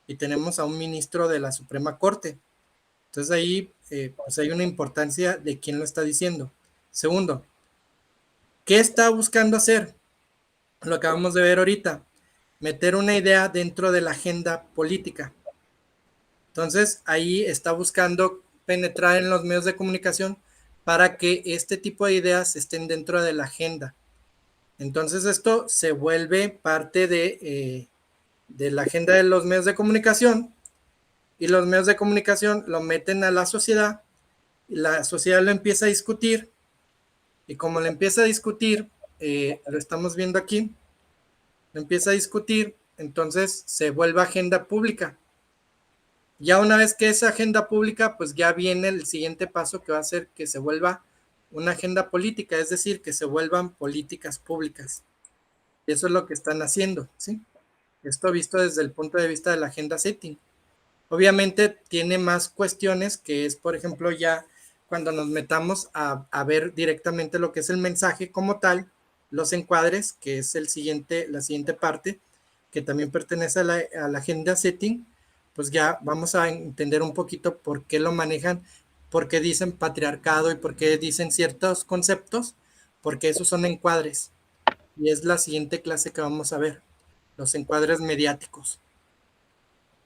y tenemos a un ministro de la Suprema Corte. Entonces ahí pues hay una importancia de quién lo está diciendo. Segundo, ¿qué está buscando hacer? Lo acabamos de ver ahorita, meter una idea dentro de la agenda política. Entonces ahí está buscando penetrar en los medios de comunicación para que este tipo de ideas estén dentro de la agenda. Entonces esto se vuelve parte de la agenda de los medios de comunicación, y los medios de comunicación lo meten a la sociedad y la sociedad lo empieza a discutir, y como lo empieza a discutir, lo estamos viendo aquí, lo empieza a discutir, entonces se vuelve agenda pública. Ya una vez que es agenda pública, pues ya viene el siguiente paso, que va a ser que se vuelva una agenda política, es decir, que se vuelvan políticas públicas. Eso es lo que están haciendo, ¿sí? Esto visto desde el punto de vista de la agenda setting. Obviamente tiene más cuestiones, que es, por ejemplo, ya cuando nos metamos a ver directamente lo que es el mensaje como tal, los encuadres, que es la siguiente parte, que también pertenece a la agenda setting, pues ya vamos a entender un poquito por qué lo manejan, por qué dicen patriarcado y por qué dicen ciertos conceptos, porque esos son encuadres. Y es la siguiente clase que vamos a ver, los encuadres mediáticos.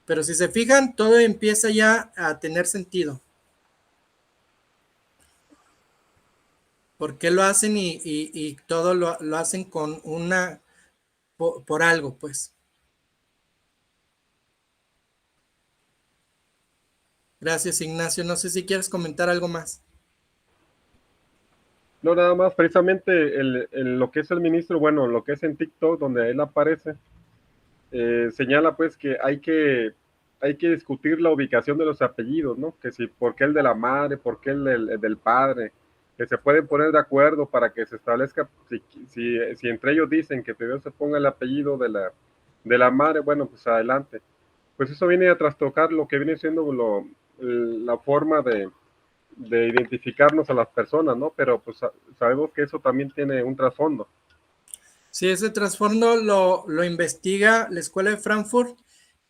Pero si se fijan, todo empieza ya a tener sentido. ¿Por qué lo hacen? Y todo lo hacen con por algo, pues. Gracias, Ignacio. No sé si quieres comentar algo más. No, nada más, precisamente lo que es el ministro, bueno, lo que es en TikTok, donde él aparece, señala pues que hay que discutir la ubicación de los apellidos, ¿no? Que si, por qué el de la madre, por qué el del padre, que se pueden poner de acuerdo para que se establezca, si entre ellos dicen que primero se ponga el apellido de la madre, bueno, pues adelante. Pues eso viene a trastocar lo que viene siendo la forma de identificarnos a las personas, ¿no? Pero pues sabemos que eso también tiene un trasfondo. Sí, ese trasfondo lo investiga la Escuela de Frankfurt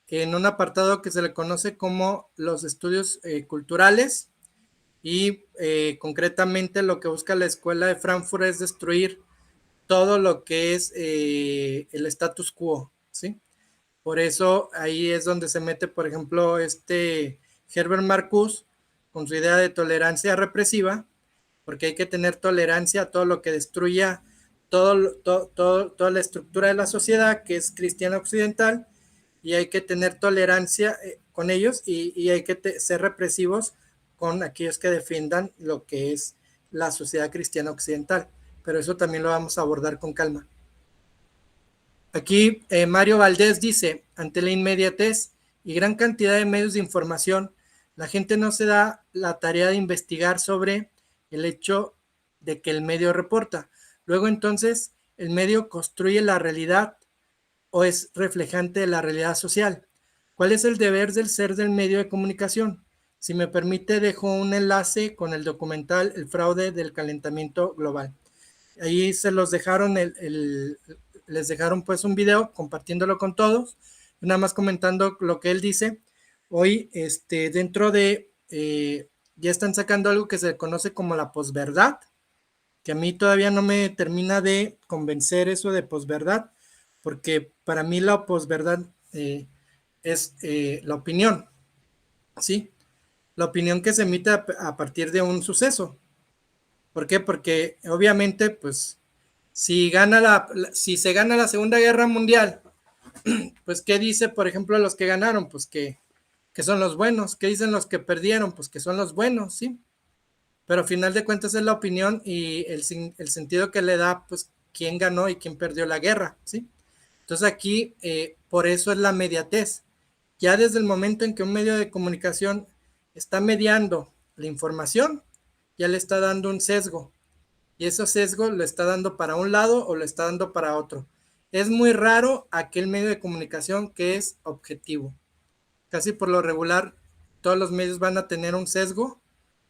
en un apartado que se le conoce como los estudios culturales, y concretamente lo que busca la Escuela de Frankfurt es destruir todo lo que es el status quo, ¿sí? Por eso ahí es donde se mete, por ejemplo, Herbert Marcuse con su idea de tolerancia represiva, porque hay que tener tolerancia a todo lo que destruya toda la estructura de la sociedad que es cristiana occidental, y hay que tener tolerancia con ellos, y hay que ser represivos con aquellos que defiendan lo que es la sociedad cristiana occidental. Pero eso también lo vamos a abordar con calma. Aquí Mario Valdés dice, ante la inmediatez y gran cantidad de medios de información, la gente no se da la tarea de investigar sobre el hecho de que el medio reporta. Luego entonces el medio construye la realidad o es reflejante de la realidad social. ¿Cuál es el deber del ser del medio de comunicación? Si me permite, dejo un enlace con el documental El fraude del calentamiento global. Ahí se los dejaron, les dejaron pues un video compartiéndolo con todos, nada más comentando lo que él dice. Hoy dentro de, ya están sacando algo que se conoce como la posverdad, que a mí todavía no me termina de convencer eso de posverdad, porque para mí la posverdad es la opinión, ¿sí? La opinión que se emite a partir de un suceso. ¿Por qué? Porque obviamente, pues, si se gana la Segunda Guerra Mundial, pues, ¿qué dice, por ejemplo, los que ganaron? Pues que son los buenos. ¿Qué dicen los que perdieron? Pues que son los buenos, ¿sí? Pero al final de cuentas es la opinión y el sentido que le da, pues, quién ganó y quién perdió la guerra, ¿sí? Entonces aquí, por eso es la mediatez. Ya desde el momento en que un medio de comunicación está mediando la información, ya le está dando un sesgo. Y ese sesgo lo está dando para un lado o lo está dando para otro. Es muy raro aquel medio de comunicación que es objetivo. Casi por lo regular, todos los medios van a tener un sesgo,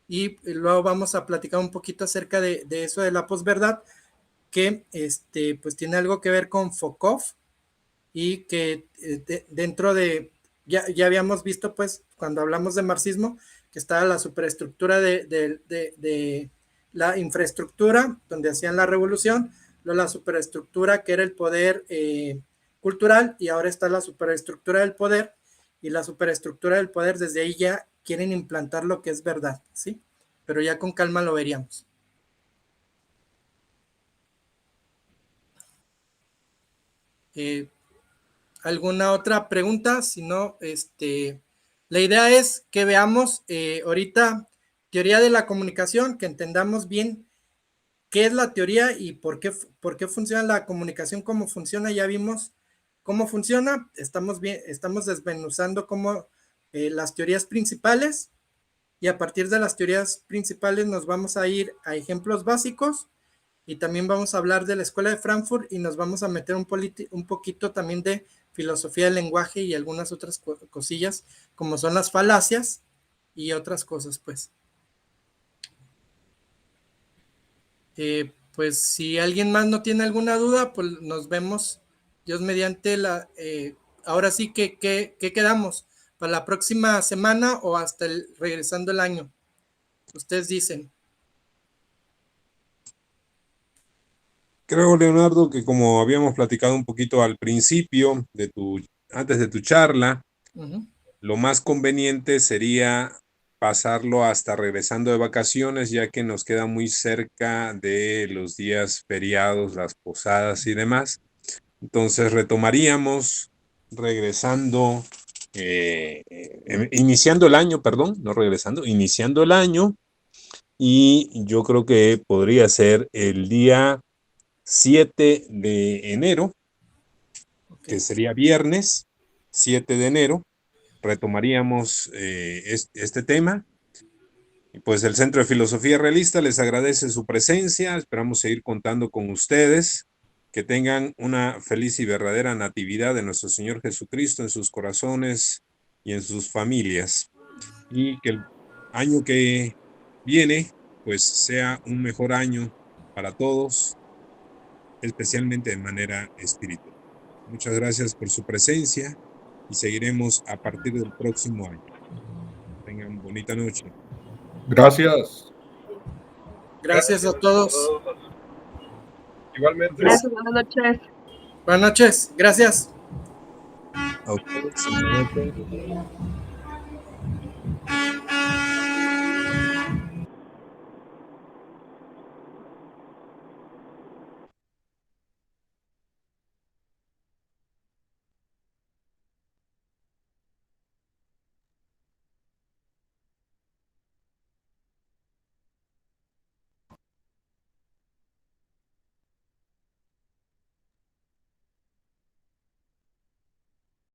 y luego vamos a platicar un poquito acerca de eso de la posverdad, que pues tiene algo que ver con Foucault, y que dentro de, ya habíamos visto pues cuando hablamos de marxismo, que estaba la superestructura de la infraestructura, donde hacían la revolución, luego la superestructura que era el poder cultural, y ahora está la superestructura del poder, y la superestructura del poder desde ahí ya quieren implantar lo que es verdad, ¿sí? Pero ya con calma lo veríamos. ¿Alguna otra pregunta? Si no, la idea es que veamos ahorita teoría de la comunicación, que entendamos bien qué es la teoría y por qué funciona la comunicación, cómo funciona. Ya vimos cómo funciona, estamos desmenuzando cómo las teorías principales, y a partir de las teorías principales nos vamos a ir a ejemplos básicos, y también vamos a hablar de la Escuela de Frankfurt, y nos vamos a meter un poquito también de filosofía del lenguaje y algunas otras cosillas, como son las falacias y otras cosas, pues. Pues si alguien más no tiene alguna duda, pues nos vemos, Dios mediante, ahora sí que quedamos para la próxima semana o hasta regresando el año. Ustedes dicen. Creo, Leonardo, que como habíamos platicado un poquito al principio antes de tu charla, Uh-huh. lo más conveniente sería pasarlo hasta regresando de vacaciones, ya que nos queda muy cerca de los días feriados, las posadas y demás. Entonces retomaríamos regresando, iniciando el año, perdón, no regresando, iniciando el año, y yo creo que podría ser el día 7 de enero, que sería viernes 7 de enero. Retomaríamos este tema. Y pues el Centro de Filosofía Realista les agradece su presencia. Esperamos seguir contando con ustedes. Que tengan una feliz y verdadera natividad de nuestro Señor Jesucristo en sus corazones y en sus familias. Y que el año que viene pues sea un mejor año para todos, especialmente de manera espiritual. Muchas gracias por su presencia y seguiremos a partir del próximo año. Tengan bonita noche. Gracias. Gracias a todos. Igualmente. Gracias, buenas noches. Buenas noches. Gracias. A ustedes,